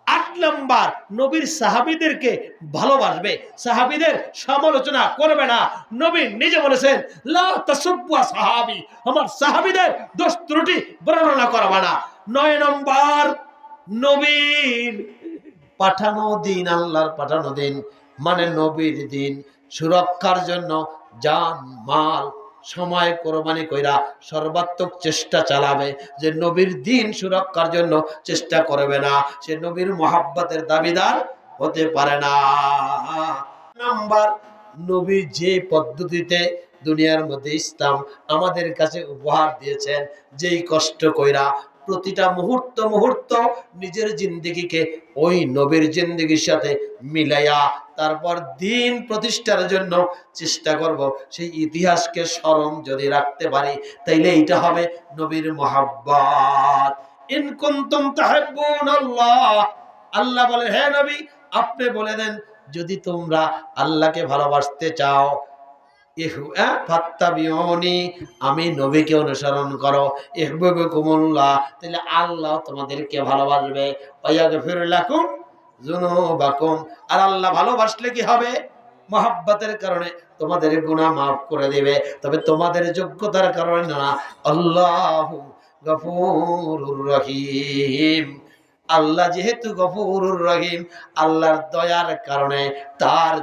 8 নাম্বার, নবীর সাহাবীদেরকে ভালোবাসবে, সাহাবীদের সমালোচনা করবে না। নবী নিজে বলেছেন লা তাসুব্বু সাহাবী, আমার সাহাবীদের দোষ ত্রুটি বর্ণনা করবে না। 9 নাম্বার, নবীর পাঠানো দিন, আল্লাহর পাঠানো দিন মানে নবীর দিন, সুরক্ষার জন্য জান মাল সময় কোরবানি কইরা সর্বাত্মক চেষ্টা চালাবে। যে নবীর দিন সুরক্ষার জন্য চেষ্টা করবে না, সে নবীর মহাব্বতের দাবিদার হতে পারে না। নাম্বার, নবী যে পদ্ধতিতে দুনিয়ার মধ্যে ইসলাম আমাদের কাছে উপহার দিয়েছেন, যেই কষ্ট কইরা প্রতিটা মুহূর্ত মুহূর্ত নিজের জিন্দেগিকে ওই নবীর জিন্দেগির সাথে মিলাইয়া তারপর দিন প্রতিষ্ঠার জন্য চেষ্টা করব, সেই ইতিহাসকে স্মরণ যদি রাখতে পারি তাইলে এটা হবে নবীর মহাব্বত। ইন কুনতুম তাহিব্বুনাল্লাহ, আল্লাহ বলে হে নবী আপনি বলে দেন যদি তোমরা আল্লাহকে ভালোবাসতে চাও ফাত্তাবিউনি, আমি নবীকে অনুসরণ করো, ইহবিবকুমুল্লাহ, তাহলে আল্লাহ তোমাদেরকে ভালোবাসবে, ওয়ায়াগফির লাকুম যুনুবাকুম। আর আল্লাহ ভালোবাসলে কি হবে? মহব্বতের কারণে তোমাদের গুনাহ মাফ করে দিবে, তবে তোমাদের যোগ্যতার কারণে না। আল্লাহু গফুরুর রহিম। আল্লাহ যেহেতু গফুরুর রহিম, আল্লাহর দয়ার কারণে, তার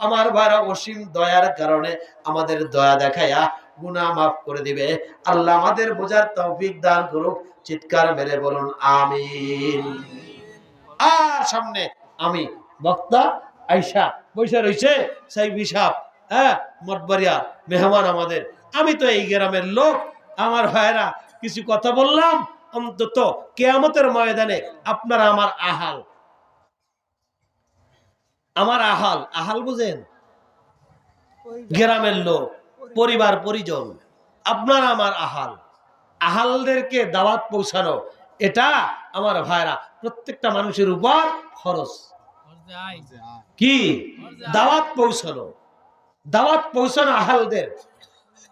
আমার ভাইরা অসীম দয়ার কারণে আমাদের দয়া দেখায়া গুনাহ মাফ করে দিবে। আল্লাহ আমাদের বোঝার তৌফিক দান করুক। চিৎকার মেরে বলুন আমিন। আর সামনে আমি বক্তা আয়শা বৈশা রয়েছে, সেই বিশাপ, হ্যাঁ, মঠবাড়িয়া মেহমান আমাদের। আমি তো এই গ্রামের লোক, আমার ভাইরা কিছু কথা বললাম, অন্তত কিয়ামতের ময়দানে আপনারা আমার আহাল, আহাল বুঝেন, গ্রামের লোক, পরিবার পরিজন, আপনারা আমার আহালদেরকে দাওয়াত পৌঁছানো, এটা আমার ভাইরা প্রত্যেকটা মানুষের উপর খরচ। কি দাওয়াত পৌঁছানো আহালদের।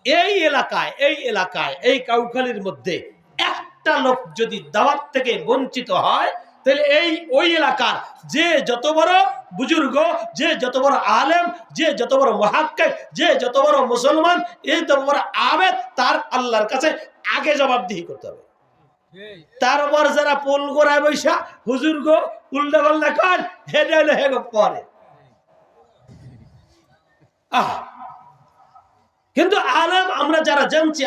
এই এলাকায় এই কাউখালীর মধ্যে একটা লোক যদি দাওয়াত থেকে বঞ্চিত হয়, তাহলে ওই এলাকার যে যত বড় বুজুর্গ, যে যত বড় আলেম, যে যত বড় মুহাক্কিক, যে যত বড় মুসলমান, এই যত বড় আবেদ, তার আল্লাহর কাছে আগে জবাবদিহি করতে হবে। তার উপর যারা পোল গোড়ায় বৈশা হুজুর গো উল্টা পাল্টা কর, হেডে হলো হেগো পরে। কিন্তু আলেম আমরা যারা জানছি,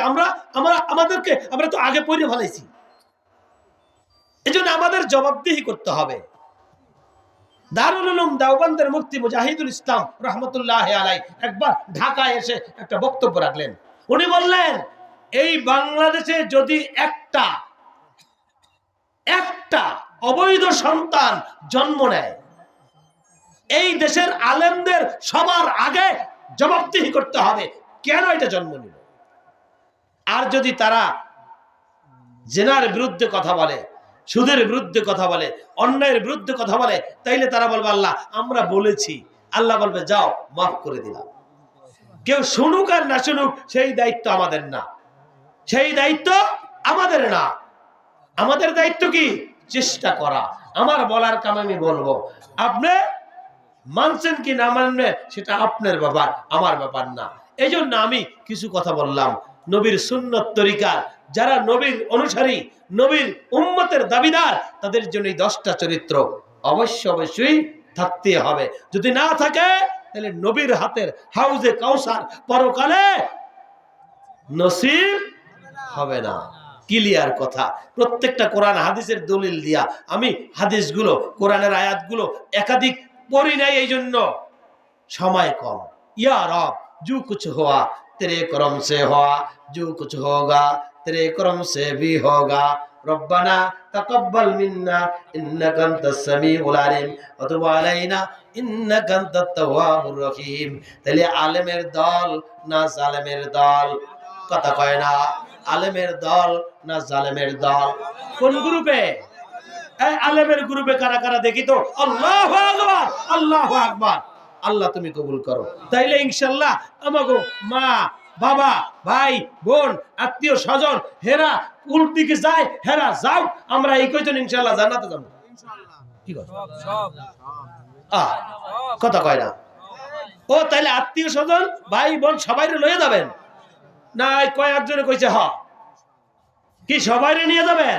আমাদেরকে আমরা তো আগে পড়ে ফেলাইছি, এই জন্য আমাদের জবাবদিহি করতে হবে। দারুল উলুম দেওবন্দের মুফতি মুজাহিদুল ইসলাম রহমতুল্লাহ আলাই একবার ঢাকায় এসে একটা বক্তব্য রাখলেন। উনি বললেন, এই বাংলাদেশে যদি একটা অবৈধ সন্তান জন্ম নেয়, এই দেশের আলেমদের সবার আগে জবাবদিহি করতে হবে কেন এটা জন্ম নিল। আর যদি তারা জেনার বিরুদ্ধে কথা বলে, সুদের বিরুদ্ধে কথা বলে, অন্যায়ের বিরুদ্ধে কথা বলে, তাইলে তারা বলবে আল্লাহ আমরা বলেছি, আল্লাহ বলবে যাও মাফ করে দিলাম। কেউ শুনুক আর না শুনুক, সেই দায়িত্ব আমাদের না, সেই দায়িত্ব আমাদের না। আমাদের দায়িত্ব কি? চেষ্টা করা। আমার বলার কাম আমি বলবো, আপনি মানছেন কি না মানবেন সেটা আপনার ব্যাপার, আমার ব্যাপার না। এই জন্য আমি কিছু কথা বললাম। নবীর সুন্নত তরিকার যারা নবীর অনুসারী, নবীর উম্মতের দাবিদার, তাদের জন্য এই 10টা চরিত্র অবশ্যই থাকতে হবে। যদি না থাকে, তাহলে নবীর হাতের হাউজে কাউসার পরকালে নসিব হবে না। ক্লিয়ার কথা। প্রত্যেকটা কোরআন হাদিসের দলিল দিয়া আমি হাদিসগুলো, কোরআনের আয়াতগুলো একাধিক পড়ি নাই, এই জন্য সময় কম। ইয়া রব जो कुछ हुआ तेरे करम से हुआ, जो कुछ होगा तेरे करम से भी होगा। रब्बना तकब्बल मिन्ना इन्नका अंतस समीउल आलिम व तुब अलैना इन्नका अंतात तव्वाबुर रहीम। তাহলে আলেমের দল না জালেমের দল? কথা কয় না। আলেমের দল না জালেমের দল? কোন গ্রুপে? এই আলেমের গ্রুপে কারা কারা দেখি তো? আল্লাহু আকবার, আল্লাহু আকবার। আল্লাহ তুমি কবুল করো। তাইলে ইনশাআল্লাহ আমাগো মা বাবা ভাই বোন আত্মীয় স্বজন হেরা কুল দিকে যায়, হেরা যাও, আমরা এই কয়জন ইনশাআল্লাহ জান্নাতে যাব ইনশাআল্লাহ। কি কথা? সব কথা কয় না। ও তাইলে আত্মীয় স্বজন ভাই বোন সবাইরে লয়ে যাবেন না? কয়েকজনে কইছে হ। কি সবাইরে নিয়ে যাবেন?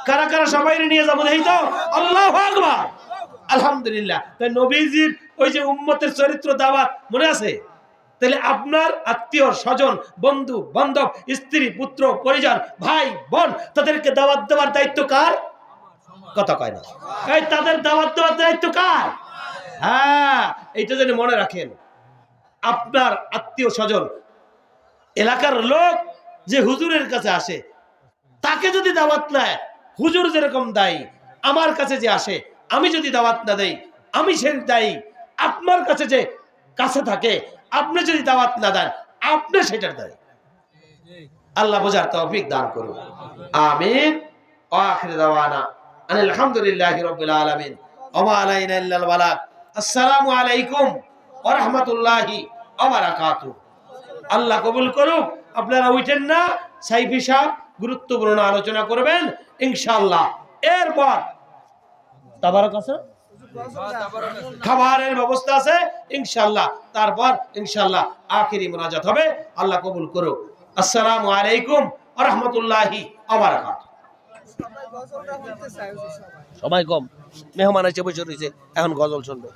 কারা কারা সবাইরে নিয়ে যাবেন? এই তো আল্লাহু আকবার, আলহামদুলিল্লাহ। তাই নবীজির ওই যে উম্মতের চরিত্র দাওয়াত মনে আছে? তাহলে আপনার আত্মীয় স্বজন বন্ধু বান্ধব স্ত্রী পুত্র পরিজন ভাই বোন তাদেরকে দাওয়াত দেওয়ার দায়িত্ব কার? কথা কয় না। এই তাদের দাওয়াত দেওয়ার দায়িত্ব কার? হ্যাঁ, এইটা যেন মনে রাখেন। আপনার আত্মীয় স্বজন এলাকার লোক যে হুজুরের কাছে আসে, তাকে যদি দাওয়াত নেয়, হুজুর যেরকম দায়ী, আমার কাছে যে আসে আমি যদি দাওয়াত না দেই, আমি সে দায়ী। আপনার কাছে যে কাছে থাকে, আপনি যদি দাওয়াত না দেন, আপনি সেটার দায়ী। আল্লাহ বোঝার তৌফিক দান করুন, আমিন। আখির দাওয়ানা আনিল হামদুলিল্লাহি রাব্বিল আলামিন ওয়া মা আলাইনা ইল্লাল বালাগ। আসসালামু আলাইকুম ওয়া রাহমাতুল্লাহি ওয়া বারাকাতুহু। আল্লাহ কবুল করুক। আপনারা উঠেন না, সাইফি সাহেব গুরুত্বপূর্ণ আলোচনা করবেন ইনশাআল্লাহ। এরপর তাবারক আছে খাবারের ব্যবস্থা আছে ইনশাআল্লাহ। তারপর ইনশাআল্লাহ আখিরি মুনাজাত হবে। আল্লাহ কবুল করুক। আসসালামু আলাইকুম ওয়া রাহমাতুল্লাহি ওয়া বারাকাতুহু। সবাই কম মেহমান এসে বসে রয়েছে, এখন গজল শুনবে।